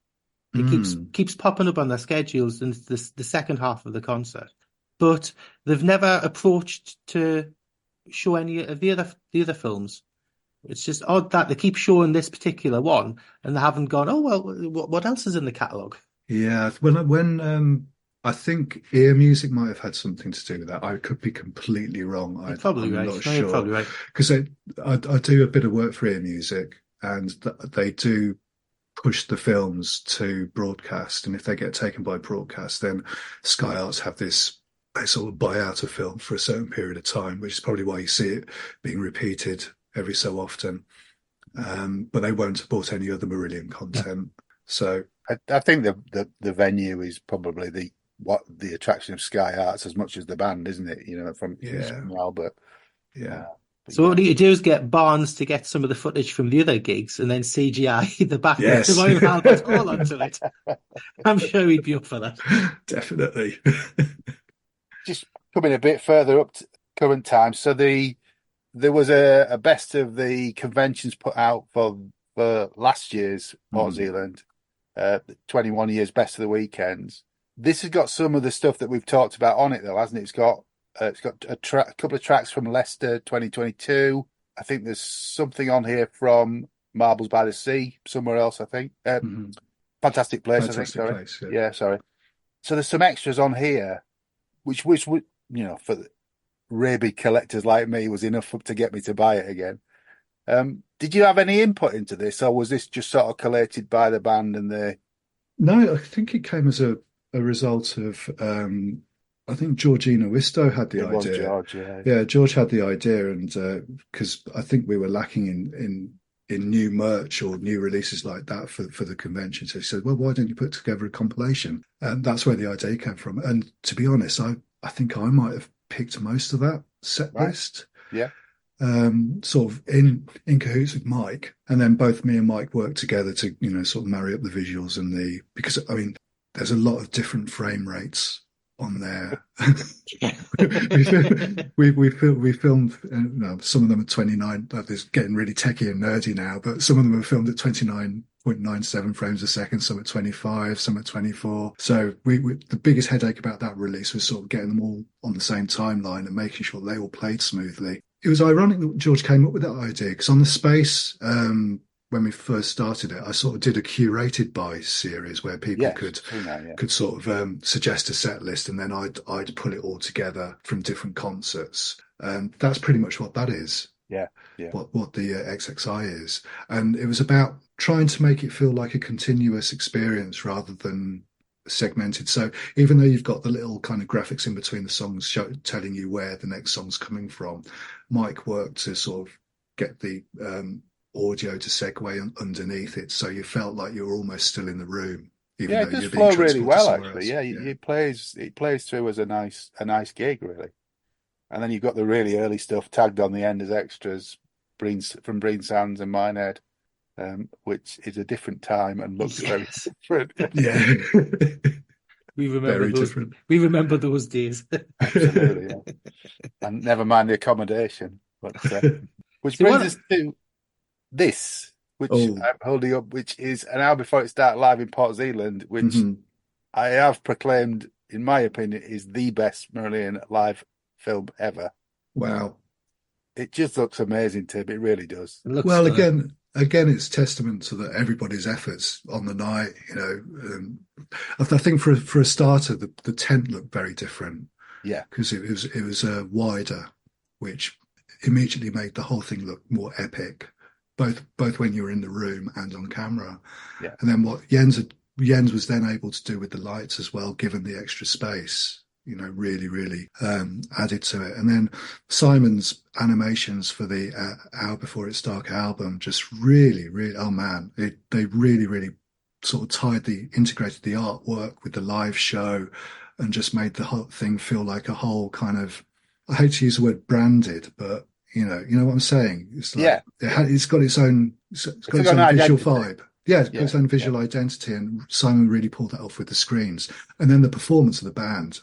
It mm, keeps popping up on their schedules in the second half of the concert, but they've never approached to show any of the other films. It's just odd that they keep showing this particular one and they haven't gone, oh well, what else is in the catalogue? yeah, when I think ear music might have had something to do with that. I could be completely wrong. You're probably I'm right. not No, you're sure probably right. because I do a bit of work for ear music, and they do push the films to broadcast. And if they get taken by broadcast, then Sky Arts have this. They sort of buy out a film for a certain period of time, which is probably why you see it being repeated every so often. But they won't support any other Marillion Yeah. content. So I think the venue is probably the attraction of Sky Arts as much as the band, isn't it? You know, from yeah, Sidwell, yeah. uh, but So what yeah, you do is get Barnes to get some of the footage from the other gigs and then CGI the back of the Yes, Royal Albert Hall onto it. I'm sure he'd be up for that. definitely. just coming a bit further up to current times. So there was a best of the conventions put out for last year's Port Mm, Zealand, 21 years best of the weekends. This has got some of the stuff that we've talked about on it though, hasn't it? It's got a couple of tracks from Leicester 2022. I think there's something on here from Marbles by the Sea somewhere else. I think mm. Fantastic Place. I think. Fantastic Sorry, place. Yeah. yeah, sorry. So there's some extras on here, which would for rabid collectors like me was enough to get me to buy it again. Did you have any input into this, or was this just sort of collated by the band and the? No, I think it came as a result of I think Georgina Wistow had the It was idea. George, yeah, Yeah, George had the idea, and because I think we were lacking in new merch or new releases like that for the convention, so he said, "Well, why don't you put together a compilation?" And that's where the idea came from. And to be honest, I think I might have picked most of that set right, list. yeah, Sort of in cahoots with Mike, and then both me and Mike worked together to sort of marry up the visuals and because I mean there's a lot of different frame rates on there. we filmed some of them at 29. That is getting really techie and nerdy now, but some of them are filmed at 29.97 frames a second, some at 25, some at 24. So the biggest headache about that release was sort of getting them all on the same timeline and making sure they all played smoothly. It was ironic that George came up with that idea because on the Space, when we first started it, I sort of did a curated by series where people yes, seen that, yeah, could sort of suggest a set list, and then I'd pull it all together from different concerts, and that's pretty much what that is. yeah, yeah, What the XXI is, and it was about trying to make it feel like a continuous experience rather than segmented. So even though you've got the little kind of graphics in between the songs telling you where the next song's coming from, Mike worked to sort of get the audio to segue underneath it, so you felt like you were almost still in the room, even yeah. though It does you're being flow really transported well, somewhere actually. else. Yeah, Yeah, it plays through as a nice gig, really. And then you've got the really early stuff tagged on the end as extras, from Breen Sands and Minehead, which is a different time and looks very Yes, different. yeah, we remember very those. different. We remember those days. Absolutely, yeah. And never mind the accommodation. But which So brings what? us to this, which Oh, I'm holding up, which is an hour before it started live in Port Zealand, which mhm. I have proclaimed, in my opinion, is the best Marillion live film ever. Wow. It just looks amazing, Tim. It really does. It looks Well, stunning. again, it's testament to everybody's efforts on the night. I think for a starter, the tent looked very different Yeah, because it was wider, which immediately made the whole thing look more epic, both when you were in the room and on camera. yeah, And then what Jens was then able to do with the lights as well, given the extra space, really, really added to it. And then Simon's animations for the Hour Before It's Dark album just really, really, oh man, they really, really sort of integrated the artwork with the live show and just made the whole thing feel like a whole kind of, I hate to use the word branded, but you know what I'm saying? It's like Yeah, yeah. it's got its own, it's got It's its got an own visual identity. vibe. Yeah, it's got Yeah, its own yeah. visual identity, and Simon really pulled that off with the screens. And then the performance of the band,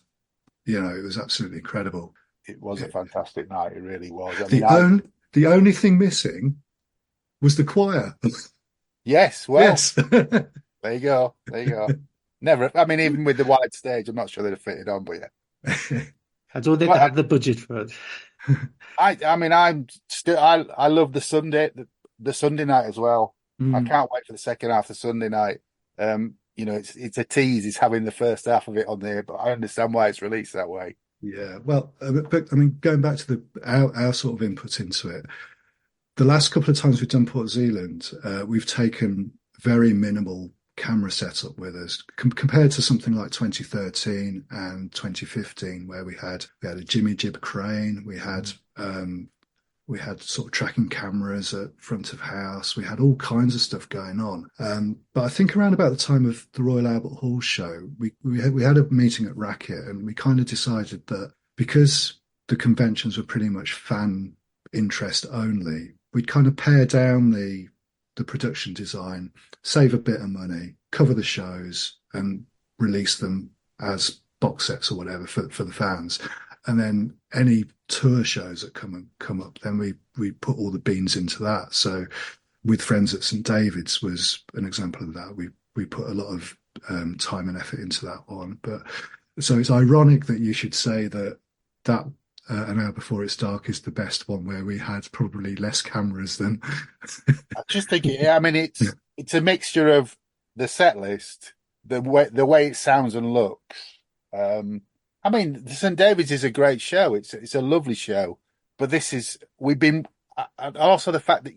it was absolutely incredible. It was a fantastic night. It really was. I mean, The only the only thing missing was the choir. yes, well, Yes. there you go. There you go. Never, I mean, even with the wide stage, I'm not sure they'd have fitted on, but yeah. I don't think they But had the budget for it. I mean, I love the Sunday night as well. I Mm, can't wait for the second half of Sunday night. It's a tease. It's having the first half of it on there, but I understand why it's released that way. yeah. Well, but I mean, going back to our sort of input into it, the last couple of times we've done Port Zealand, we've taken very minimal camera setup with us compared to something like 2013 and 2015, where we had a Jimmy Jib crane, we had sort of tracking cameras at front of house, we had all kinds of stuff going on. But I think around about the time of the Royal Albert Hall show, we had a meeting at Racket, and we kind of decided that because the conventions were pretty much fan interest only, we'd kind of pare down the production design, save a bit of money, cover the shows, and release them as box sets or whatever for the fans. And then any tour shows that come up, then we put all the beans into that. So with Friends at St David's was an example of that. We put a lot of time and effort into that one. But so it's ironic that you should say that An Hour Before It's Dark is the best one, where we had probably less cameras than. I just think I mean, it's a mixture of the set list, the way it sounds and looks. I mean, the St David's is a great show. It's a lovely show, but and also the fact that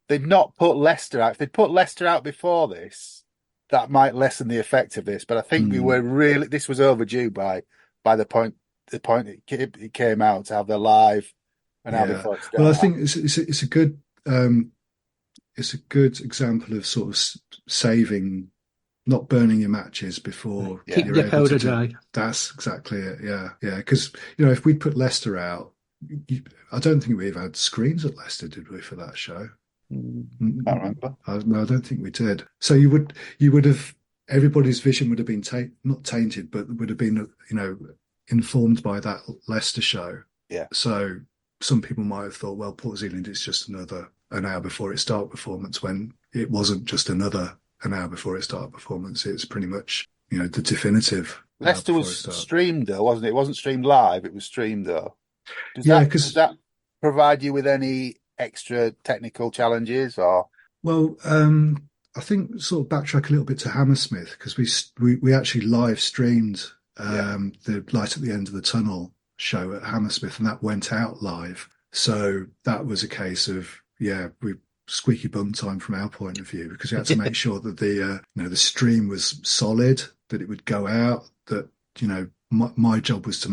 they've not put Leicester out. If they'd put Leicester out before this, that might lessen the effect of this. But I think this was overdue by the point it came out to have the live An Hour Yeah. Before It's Well, I Dark. think it's a good example of sort of saving, not burning your matches before Yeah. Keep you're your able to powder do. dry. That's exactly it. Yeah, yeah. Because if we'd put Leicester out, I don't think we even had screens at Leicester, did we, for that show? Can't remember. No, I don't think we did. So you would have everybody's vision would have been not tainted, but would have been informed by that Leicester show. Yeah. So some people might have thought, well, Port Zealand is just another An Hour Before It's Dark performance, when it wasn't just another An Hour Before It's Dark performance. It's pretty much the definitive An Hour Leicester Before was It's Dark. streamed though, wasn't it? It wasn't streamed live. It was streamed though. Does Yeah, does because that provide you with any extra technical challenges or? well, I think sort of backtrack a little bit to Hammersmith, because we actually live streamed Yeah. the Light at the End of the Tunnel show at Hammersmith, and that went out live. So that was a case of we squeaky bum time from our point of view, because we had to make sure that the stream was solid, that it would go out. That my job was to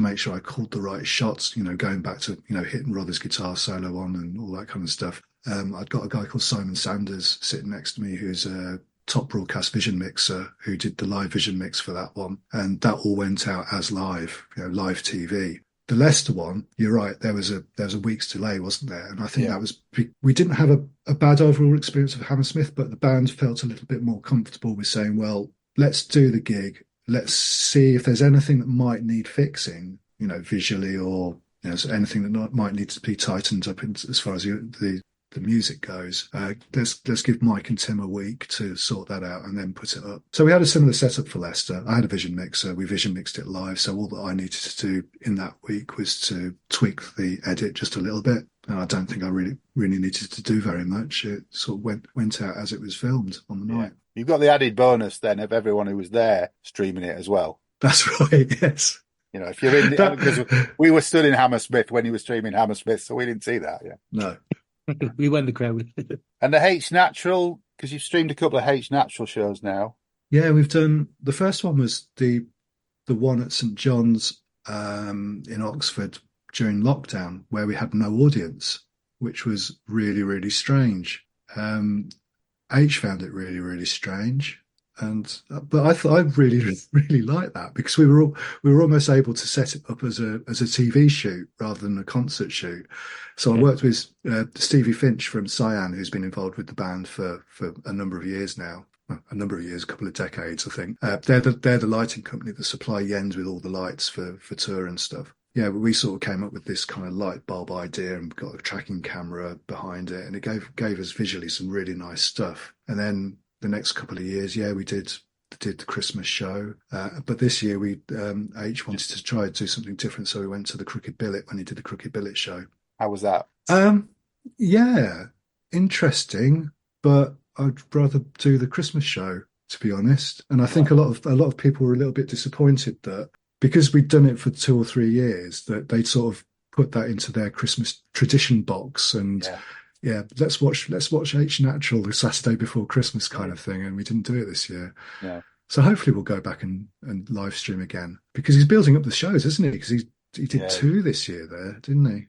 make sure I called the right shots. Going back to hitting Rother's guitar solo on and all that kind of stuff. I'd got a guy called Simon Sanders sitting next to me, who's a top broadcast vision mixer, who did the live vision mix for that one, and that all went out as live TV. The Leicester one, you're right, there was a week's delay, wasn't there? And I think that was, we didn't have a bad overall experience of Hammersmith, but the band felt a little bit more comfortable with saying, well, let's do the gig, let's see if there's anything that might need fixing, visually, or anything that might need to be tightened up as far as the music goes. Let's give Mike and Tim a week to sort that out and then put it up. So we had a similar setup for Leicester. I had a vision mixer. We vision mixed it live. So all that I needed to do in that week was to tweak the edit just a little bit. And I don't think I really needed to do very much. It sort of went out as it was filmed on the night. You've got the added bonus then of everyone who was there streaming it as well. That's right. Yes. If you're in, because we were stood in Hammersmith when he was streaming Hammersmith, so we didn't see that. Yeah. No. We went the crowd. And the H Natural, because you've streamed a couple of H Natural shows now. Yeah, we've done, the first one was the the one at St John's in Oxford during lockdown, where we had no audience, which was really, really strange. Um, H found it really, really strange. And but I thought I really, really liked that because we were almost able to set it up as a TV shoot rather than a concert shoot. So I Yeah. worked with Stevie Finch from Cyan, who's been involved with the band for a number of years now. Well, a number of years, a couple of decades, I think. Yeah. They're the lighting company that supply Jens with all the lights for tour and stuff. Yeah, but we sort of came up with this kind of light bulb idea and got a tracking camera behind it, and it gave us visually some really nice stuff. And then the next couple of years, yeah, we did the Christmas show, but this year we H wanted to try to do something different, so we went to the Crooked Billet when he did the Crooked Billet show. How was that? Um, yeah, interesting, but I'd rather do the Christmas show, to be honest. And I think Right. a lot of people were a little bit disappointed that because we'd done it for 2 or 3 years, that they'd sort of put that into their Christmas tradition box and Yeah. yeah, let's watch H Natural the Saturday before Christmas kind of thing, and we didn't do it this year. No. So hopefully we'll go back and live stream again because he's building up the shows, isn't he? Because he did Yeah. 2 this year there, didn't he?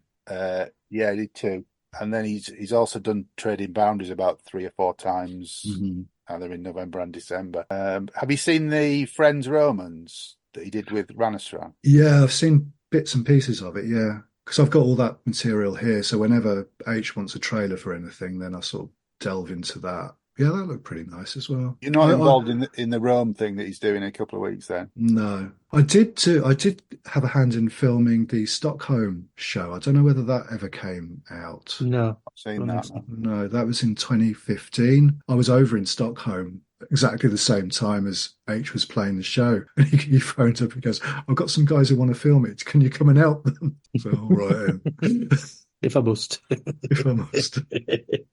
Yeah, he did too. And then he's also done Trading Boundaries about 3 or 4 times, Mhm. either in November and December. Have you seen the Friends Romans that he did with Ranastran? Yeah, I've seen bits and pieces of it. Yeah, because I've got all that material here. So whenever H wants a trailer for anything, then I sort of delve into that. Yeah, that looked pretty nice as well. You're not I involved in the Rome thing that he's doing in a couple of weeks then? No, I did too. I did have a hand in filming the Stockholm show. I don't know whether that ever came out. No, I've seen don't think that. so. No, that was in 2015. I was over in Stockholm exactly the same time as H was playing the show. And he phoned up and goes, I've got some guys who want to film it. Can you come and help them? So, all right, If I must. if I must.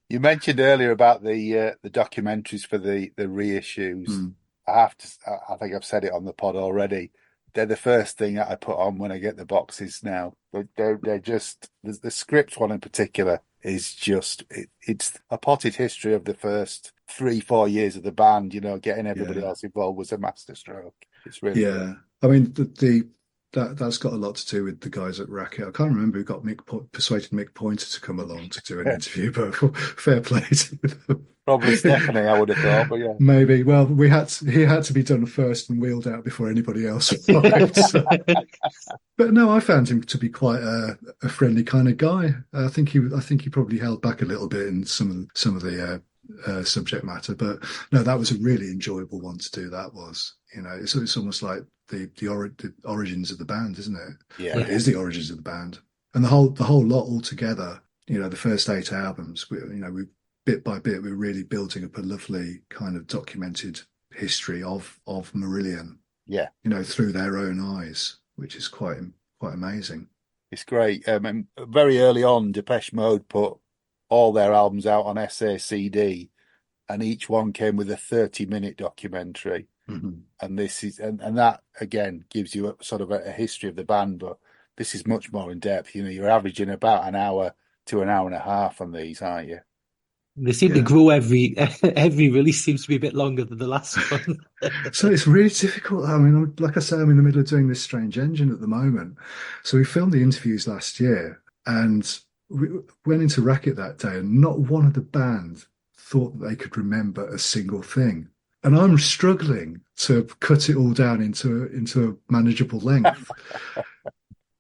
You mentioned earlier about the documentaries for the reissues. Mm. I think I've said it on the pod already. They're the first thing that I put on when I get the boxes now. They're just the script one in particular is just it's a potted history of the first 3-4 years of the band. You know, getting everybody Yeah. else involved was a masterstroke. It's really good. Yeah. I mean, that's got a lot to do with the guys at Racket. I can't remember who got persuaded Mick Pointer to come along to do an interview, but fair play to them. Probably Stephanie, I would have thought, but yeah. Maybe. Well, he had to be done first and wheeled out before anybody else arrived. So. But no, I found him to be quite a friendly kind of guy. I think he probably held back a little bit in some of the subject matter, but no, that was a really enjoyable one to do. That was, it's almost like the origins of the band, isn't it? Yeah. Well, it is the origins of the band, and the whole lot all together. The first 8 albums. We bit by bit we're really building up a lovely kind of documented history of Marillion. Yeah. Through their own eyes, which is quite amazing. It's great. And very early on, Depeche Mode put all their albums out on SACD, and each one came with a 30-minute documentary. Mm-hmm. And this is and that again gives you a sort of a history of the band, but this is much more in depth. You're averaging about an hour to an hour and a half on these, aren't you? They seem to grow every release seems to be a bit longer than the last one. So it's really difficult. I mean, like I say, I'm in the middle of doing this Strange Engine at the moment. So we filmed the interviews last year and we went into Racket that day, and not one of the band thought that they could remember a single thing. And I'm struggling to cut it all down into a manageable length.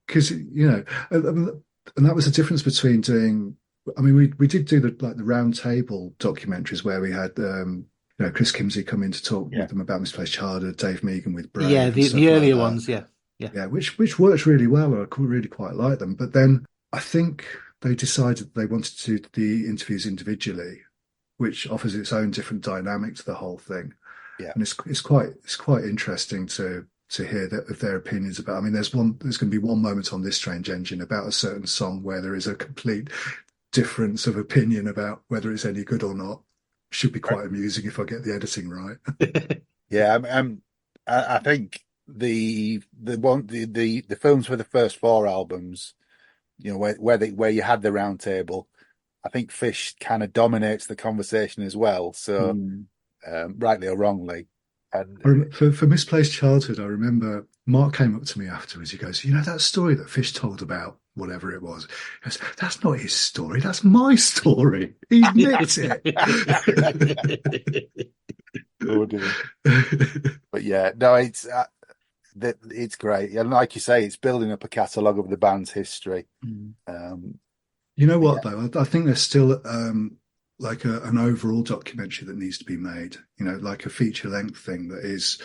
Because, and that was the difference between doing. I mean, we did do the round table documentaries where we had Chris Kimsey come in to talk with them about Misplaced Childhood, Dave Meegan with Brave. Yeah, the earlier ones, yeah. Which worked really well, or I could really quite like them. But then I think they decided they wanted to do the interviews individually, which offers its own different dynamic to the whole thing. Yeah, and it's quite interesting to hear of their opinions about. I mean, there's going to be one moment on this Strange Engine about a certain song where there is a complete difference of opinion about whether it's any good or not. Should be quite amusing if I get the editing right. Yeah, I think the films for the first 4 albums, where you had the round table, I think Fish kind of dominates the conversation as well. So rightly or wrongly, and for Misplaced Childhood, I remember Mark came up to me afterwards. He goes, "You know that story that Fish told about whatever it was?" He goes, "That's not his story. That's my story." He's nicked it. Oh dear. But yeah, no, it's great, and like you say, it's building up a catalogue of the band's history. Um, You know what yeah, though? I think there's still like an overall documentary that needs to be made. You know, like a feature length thing that is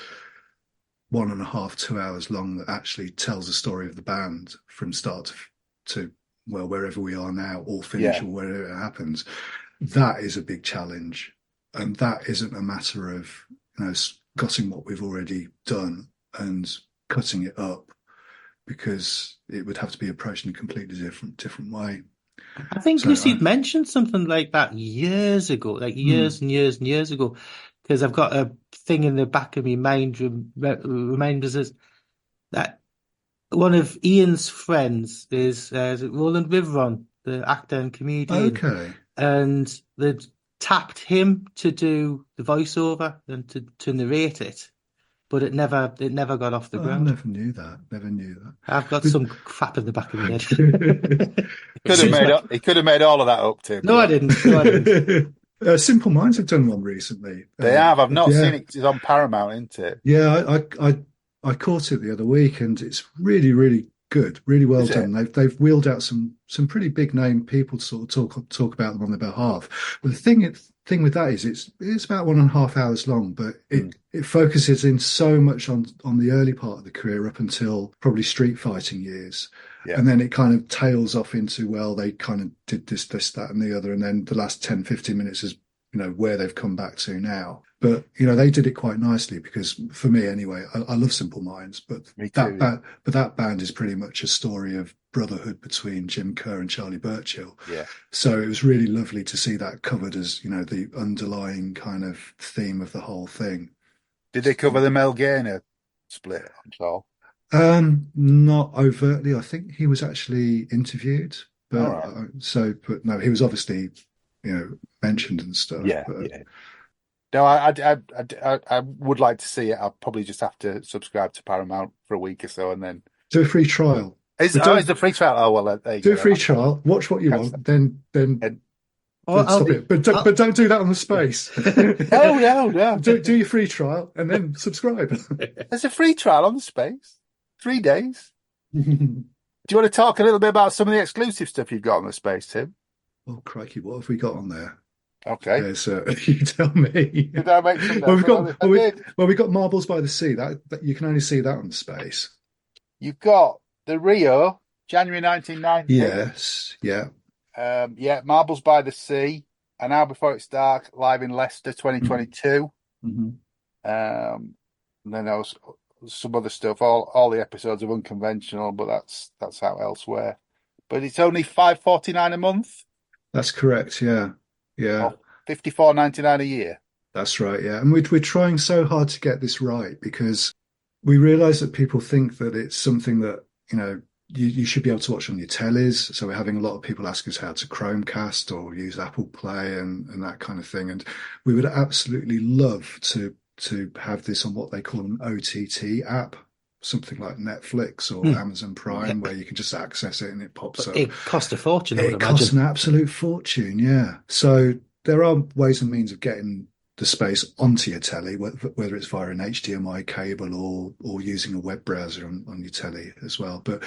1.5, 2 hours long that actually tells the story of the band from start to well wherever we are now, or finish yeah, or wherever it happens. That is a big challenge, and that isn't a matter of cutting what we've already done and cutting it up because it would have to be approached in a completely different way. I think So Lucy had mentioned something like that years ago, like years hmm, and years and years ago, because I've got a thing in the back of my mind reminds us that one of Ian's friends is Roland Riveron, the actor and comedian, okay. and they'd tapped him to do the voiceover and to narrate it, but it never got off the I ground. never knew that. Never knew I've got that. some crap in the back of my head. could have Since made my, he could have made all of that up, Tim. no, I But didn't. No, I didn't. Simple Minds have done one recently. they have. I've not seen Yeah, it 'cause it's on Paramount, isn't it? yeah. I caught it the other week, and it's really, really good. Really well Is done. it? They've wheeled out some pretty big name people to sort of talk about them on their behalf. But the thing with that is it's about 1.5 hours long, but Mm, it focuses in so much on the early part of the career up until probably street fighting years. yeah, And then it kind of tails off into, well, they kind of did this, that, and the other. And then the last 10, 15 minutes is, where they've come back to now. But, they did it quite nicely because for me anyway, I love Simple Minds, but me that too. band, but that band is pretty much a story of brotherhood between Jim Kerr and Charlie Burchill. Yeah. So it was really lovely to see that covered as, the underlying kind of theme of the whole thing. Did they cover the Mel Gaynor split at all? Not overtly. I think he was actually interviewed, All but right. but no, he was obviously, mentioned and stuff. Yeah, But yeah. No, I would like to see it. I'll probably just have to subscribe to Paramount for a week or so, and then do a free trial. But is the free trial? Oh well, there you do a go. free trial. Watch what you Cancel want, that. then And- Or I'll stop do. it. But don't do that on the space. no, no, no. Do your free trial and then subscribe. There's a free trial on the space. 3 days. Do you want to talk a little bit about some of the exclusive stuff you've got on the space, Tim? Oh crikey, what have we got on there? Okay. There's you tell me. Did I make some Well, notes? I did. we've got Marbles by the Sea. That you can only see that on the space. You've got the Rio, January 1990. Yes, yeah. Yeah, Marbles by the Sea, An Hour Before It's Dark, live in Leicester, Mhm. 2022. Mhm. And then there was some other stuff. All the episodes of Unconventional, but that's out elsewhere. But it's only $5.49 a month That's correct. Yeah, yeah. or $54.99 a year. That's right. Yeah, and we're trying so hard to get this right because we realize that people think that it's something that you should be able to watch on your tellies. So we're having a lot of people ask us how to Chromecast or use Apple Play and that kind of thing. And we would absolutely love to have this on what they call an OTT app, something like Netflix or Hmm. Amazon Yeah. Prime, where you can just access it and it pops But up. it cost a fortune, I would It costs an imagine. absolute fortune, yeah. So there are ways and means of getting the space onto your telly, whether it's via an HDMI cable or using a web browser on your telly as well. But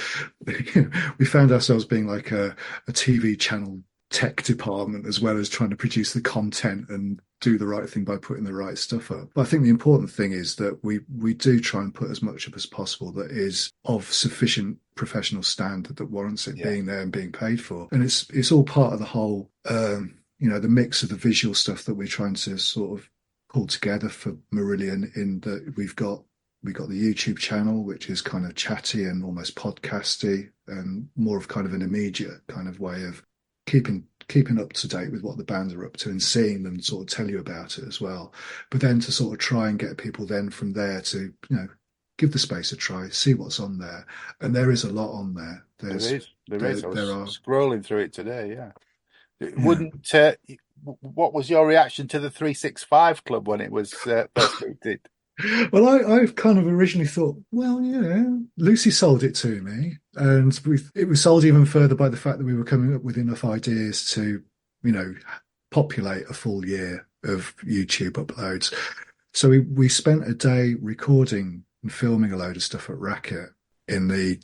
we found ourselves being like a TV channel tech department as well as trying to produce the content and do the right thing by putting the right stuff up. But I think the important thing is that we do try and put as much up as possible that is of sufficient professional standard that warrants it Yeah. being there and being paid for. And it's all part of the whole the mix of the visual stuff that we're trying to sort of pull together for Marillion in that we've got the YouTube channel, which is kind of chatty and almost podcasty and more of kind of an immediate kind of way of keeping up to date with what the bands are up to and seeing them sort of tell you about it as well. But then to sort of try and get people then from there to, give the space a try, see what's on there. And there is a lot on there. There is. There is. I There was are, scrolling through it today. Yeah. yeah. What was your reaction to the 365 Club when it was first booked? Well, I've kind of originally thought, well, Lucy sold it to me, and it was sold even further by the fact that we were coming up with enough ideas to, you know, populate a full year of YouTube uploads. So we spent a day recording and filming a load of stuff at Racket in the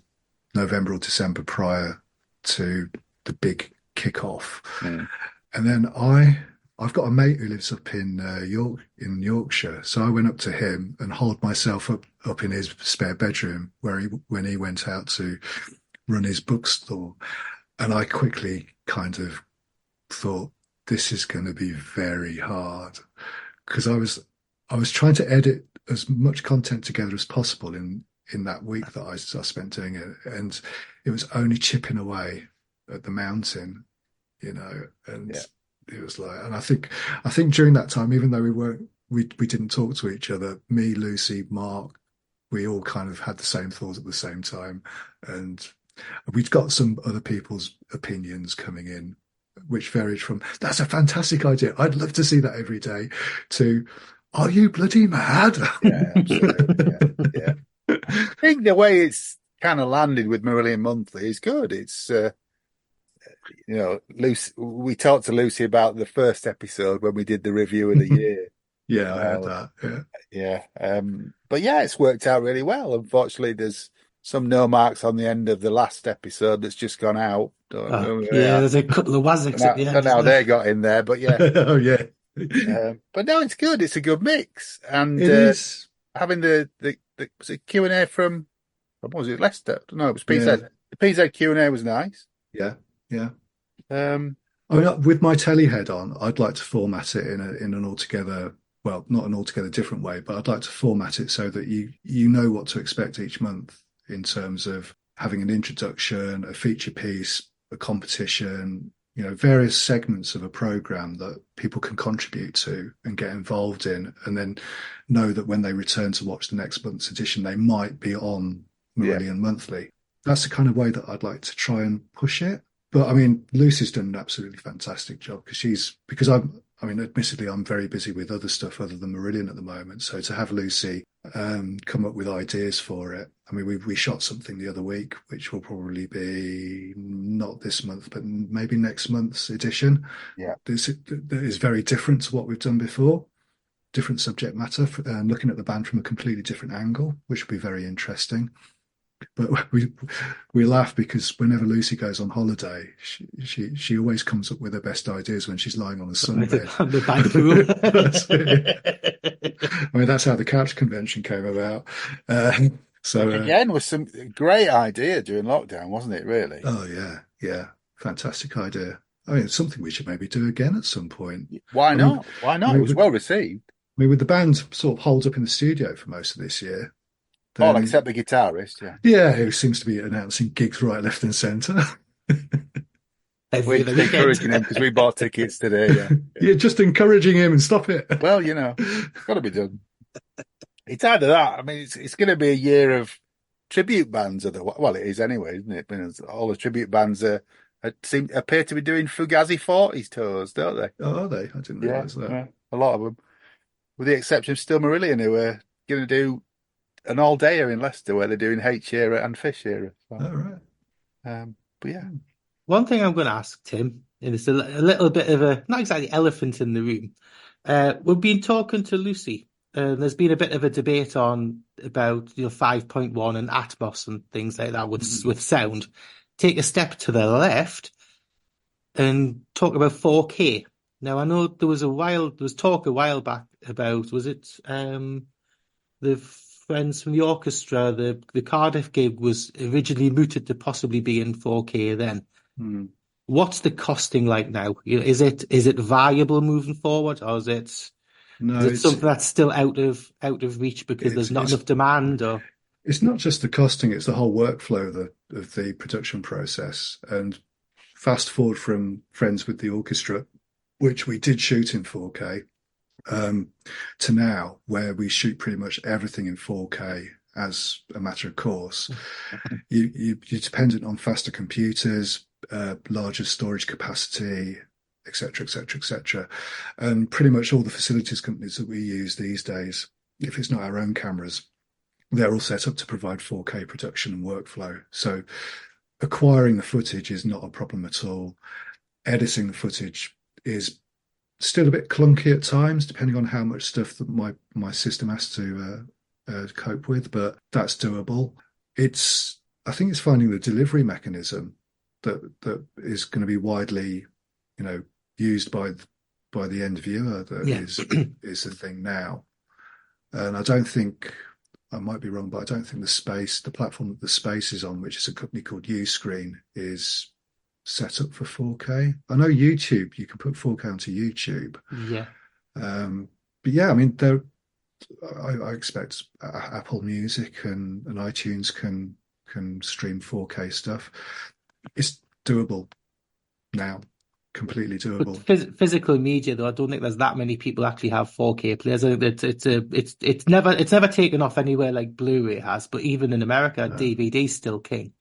November or December prior to the big kickoff. Mm. And then I've got a mate who lives up in Yorkshire, so I went up to him and holed myself up in his spare bedroom when he went out to run his bookstore, and I quickly kind of thought this is going to be very hard because I was trying to edit as much content together as possible in that week that I spent doing it, and it was only chipping away at the mountain, and Yeah. it was like, and I think during that time, even though we didn't talk to each other, me, Lucy, Mark, we all kind of had the same thoughts at the same time, and we'd got some other people's opinions coming in, which varied from "That's a fantastic idea. I'd love to see that every day," to "Are you bloody mad?" Yeah, absolutely. Yeah, yeah. I think the way it's kind of landed with Marillion Monthly is good. It's Lucy. We talked to Lucy about the first episode when we did the review of the year. Yeah, I heard Uh, that. Yeah. yeah, but yeah, it's worked out really well. Unfortunately, there's some no marks on the end of the last episode that's just gone out. Don't know who they Yeah, are. there's a couple of Waziks at the Don't end, know how isn't there? they got in there, but yeah. Oh yeah. But no, it's good. It's a good mix, and It is. having the was it Q&A from what was it, Leicester? No, it was Yeah. PZ. The PZ Q&A was nice. Yeah. Yeah. Um, I mean, with my telly head on, I'd like to format it in an altogether, well, not an altogether different way, but I'd like to format it so that you know what to expect each month in terms of having an introduction, a feature piece, a competition, various segments of a program that people can contribute to and get involved in, and then know that when they return to watch the next month's edition, they might be on yeah, Marillion Monthly. That's the kind of way that I'd like to try and push it. But I mean, Lucy's done an absolutely fantastic job because I mean, admittedly, I'm very busy with other stuff other than Marillion at the moment. So to have Lucy come up with ideas for it, I mean, we shot something the other week, which will probably be not this month, but maybe next month's edition. yeah, That is very different to what we've done before. Different subject matter, looking at the band from a completely different angle, which will be very interesting. But we laugh because whenever Lucy goes on holiday, she always comes up with her best ideas when she's lying on a sunbed. On the bank pool. That's it. I mean, that's how the couch convention came about. again, was some great idea during lockdown, wasn't it? Really? Oh yeah, fantastic idea. I mean, it's something we should maybe do again at some point. Why I mean, not? Why I not? It mean, was well received. with the band sort of holed up in the studio for most of this year, All then except the guitarist, yeah. yeah, who seems to be announcing gigs right, left, and centre. Every We're other weekend. encouraging him because we bought tickets today. Yeah. You're just encouraging him and stop it. Well, it's got to be done. It's either that. I mean, it's going to be a year of tribute bands. Well, it is anyway, isn't it? I mean, all the tribute bands appear to be doing Fugazi 40s tours, don't they? Oh, are they? I didn't Yeah, realise that. yeah, a lot of them, with the exception of Still Marillion, who are going to do an all-dayer in Leicester where they're doing H era and Fish era. So, All right. but yeah, One thing I'm going to ask Tim, and it's a little bit of a, not exactly elephant in the room. We've been talking to Lucy. There's been a bit of a debate about 5.1 and Atmos and things like that with sound. Take a step to the left and talk about 4K. Now I know there was talk a while back about, was it the friends from the orchestra, the Cardiff gig was originally mooted to possibly be in 4K then. What's the costing like now? Is it viable moving forward, or is it something that's still out of reach because there's not enough demand? Or it's not just the costing; it's the whole workflow of the production process. And fast forward from Friends with the Orchestra, which we did shoot in 4K, to now, where we shoot pretty much everything in 4K as a matter of course. You're dependent on faster computers, larger storage capacity, etc., etc., etc. And pretty much all the facilities companies that we use these days if it's not our own cameras, they're all set up to provide 4K production and workflow. So acquiring the footage is not a problem at all. Editing the footage is still a bit clunky at times, depending on how much stuff that my system has to cope with, but that's doable. I think it's finding the delivery mechanism that is going to be widely, used by the end viewer that Yeah. is the thing now. And I don't think, I might be wrong, but I don't think the platform that the space is on, which is a company called Uscreen, is set up for 4K. I know YouTube, you can put 4K onto YouTube. Yeah. But yeah, I mean, I expect Apple Music and iTunes can stream 4K stuff. It's doable now, completely But doable. physical media, though, I don't think there's that many people actually have 4K players. I think it's never taken off anywhere like Blu-ray has. But even in America, DVD's still king.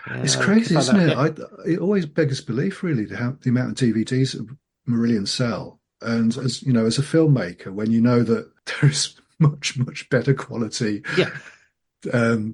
It's Yeah, I crazy, find isn't that, it? yeah, It always beggars belief, really, the amount of DVDs that Marillion sell. And as a filmmaker, when you know that there is much, much better quality yeah.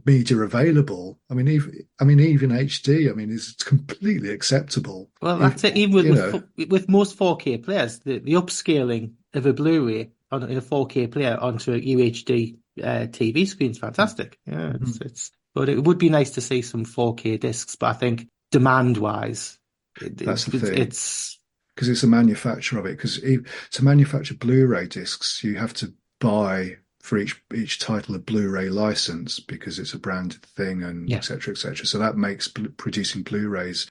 media available, even HD, is completely acceptable. Well, If, that's it. Even you know, with most 4K players, the upscaling of a Blu-ray in a 4K player onto a UHD TV screen is fantastic. Yeah, Mhm. but it would be nice to see some 4K discs. But I think demand-wise, That's the thing. it's Because it's a manufacture of it. Because to manufacture Blu-ray discs, you have to buy for each title a Blu-ray license because it's a branded thing and yeah. et cetera, et cetera. So that makes producing Blu-rays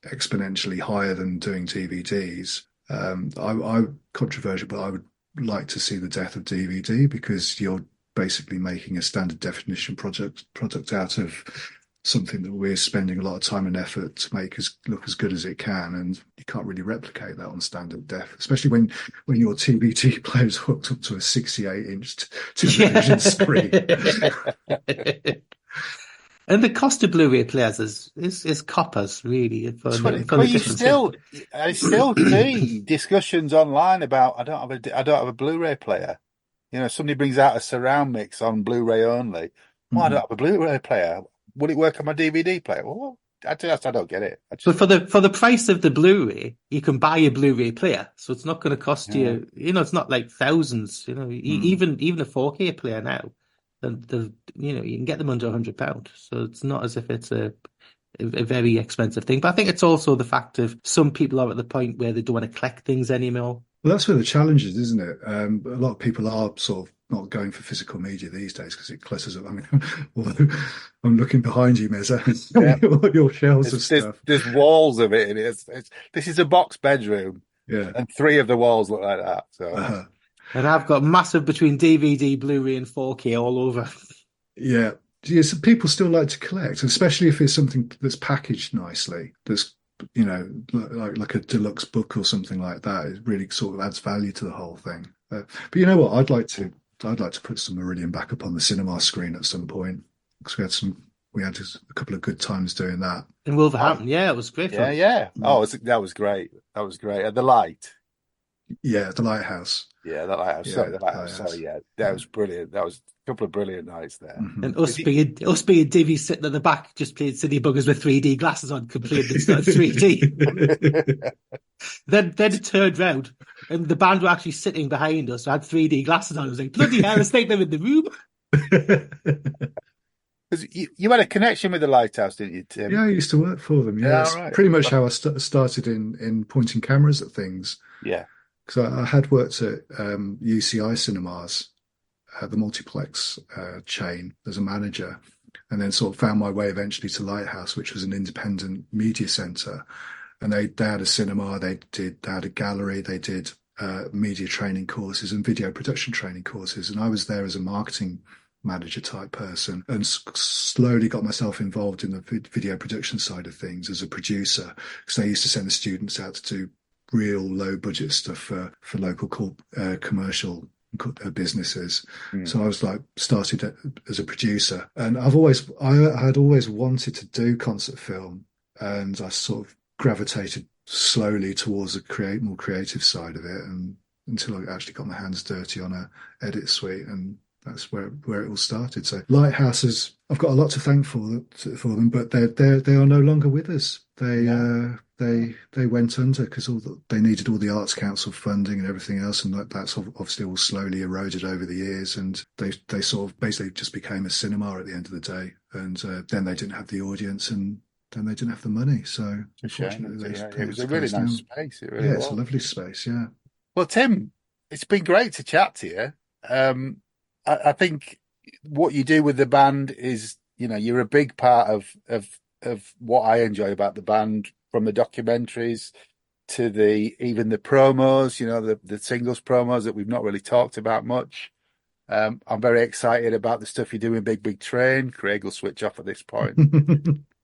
exponentially higher than doing DVDs. I controversial, but I would like to see the death of DVD because you're basically making a standard definition product out of something that we're spending a lot of time and effort to make look as good as it can, and you can't really replicate that on standard def, especially when your TVT player is hooked up to a 68-inch television screen. And the cost of Blu-ray players is coppers really for That's the, what for well, the difference. Yeah. I still see discussions online about I don't have a Blu-ray player. Somebody brings out a surround mix on Blu-ray only. Well, I don't Mhm. have a Blu-ray player. Will it work on my DVD player? Well, I don't get it. I But just, for the price of the Blu-ray, you can buy a Blu-ray player, so it's not going to cost yeah. you. It's not like thousands. Mm. Even a 4K player now, you can get them under £100. So it's not as if it's a very expensive thing. But I think it's also the fact of some people are at the point where they don't want to collect things anymore. Well, that's where the challenge is, isn't it? A lot of people are sort of not going for physical media these days because it clutters up. Although I'm looking behind you, Mezza, Yeah. all your shelves of There's stuff. there's walls of it in it. This is a box bedroom, Yeah. and three of the walls look like that. So Uh, And I've got massive between DVD, Blu-ray, and 4K all over. yeah. Yeah, so people still like to collect, especially if it's something that's packaged nicely. That's like a deluxe book or something like that. It really sort of adds value to the whole thing. But you know what? I'd like to put some Marillion back up on the cinema screen at some point because we had a couple of good times doing that. In oh, Wolverhampton, yeah, it was great yeah, fun. yeah. Mm. Oh, that was great. That was great. And the light. Yeah, the lighthouse. Yeah, the lighthouse. Yeah, Sorry, the the lighthouse. Sorry, lighthouse. yeah, that was brilliant. That was a couple of brilliant nights there. Hmm. And us being Divvy sitting at the back, just playing City Buggers with 3D glasses on, complaining it's not 3D. Then it turned round, and the band were actually sitting behind us. I had 3D glasses on. I was like, bloody hell, it's like them in the room. Because you had a connection with the lighthouse, didn't you, Yeah, Tim? I used to work for them. Yeah, Yeah, all that's right. pretty much how I started in pointing cameras at things. Yeah. Because I had worked at UCI cinemas, the multiplex chain, as a manager, and then sort of found my way eventually to Lighthouse, which was an independent media centre. And they had a cinema, they had a gallery, they did media training courses and video production training courses. And I was there as a marketing manager type person and slowly got myself involved in the video production side of things as a producer because they used to send the students out to do real low budget stuff for local commercial businesses. Mm. So I was like started as a producer, and I had always wanted to do concert film, and I sort of gravitated slowly towards the more creative side of it, and until I actually got my hands dirty on a edit suite and that's where it all started. So Lighthouses, I've got a lot to thank for them, but they are no longer with us. They went under because they needed all the Arts Council funding and everything else, and that's obviously all slowly eroded over the years. And they sort of basically just became a cinema at the end of the day. And then they didn't have the audience, and then they didn't have the money. So It's a shame. unfortunately, It was a really nice space. It really yeah, was. it's a lovely space. Yeah. Well, Tim, it's been great to chat to you. I think what you do with the band is, you're a big part of what I enjoy about the band, from the documentaries to even the promos, the singles promos that we've not really talked about much. I'm very excited about the stuff you do in Big Big Train. Craig will switch off at this point.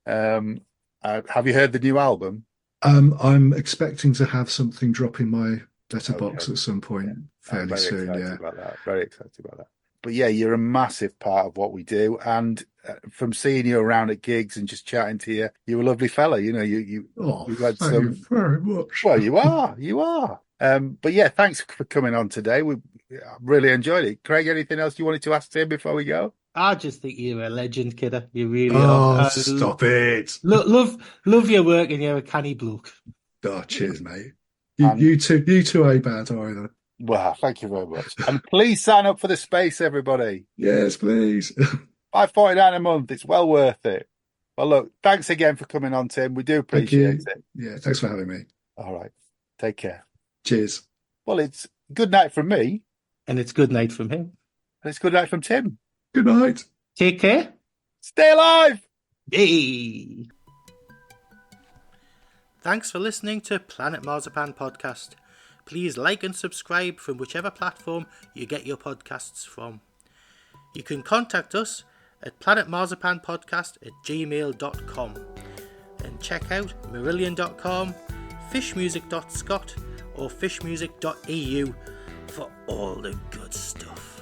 Have you heard the new album? I'm expecting to have something drop in my letterbox Okay. at some point fairly soon. Yeah. About that. Very excited about that. But yeah, you're a massive part of what we do, and from seeing you around at gigs and just chatting to you, you're a lovely fella. You had thank you very much. Well, you are. But yeah, thanks for coming on today. We really enjoyed it. Craig, anything else you wanted to ask Tim before we go? I just think you're a legend, kidder. You really Oh, are. stop it. Love your work, and you're a canny bloke. Oh, cheers, mate. You two ain't bad either. Well, thank you very much. And please sign up for the space, everybody. Yes, please. $5.49 a month. It's well worth it. Well, look, thanks again for coming on, Tim. We do appreciate it. Yeah, thanks for having me. All right. Take care. Cheers. Well, it's good night from me. And it's good night from him. And it's good night from Tim. Good night. Take care. Stay alive. Hey. Thanks for listening to Planet Marzipan Podcast. Please like and subscribe from whichever platform you get your podcasts from. You can contact us at planetmarzipanpodcast@gmail.com and check out Marillion.com, fishmusic.scot or fishmusic.eu for all the good stuff.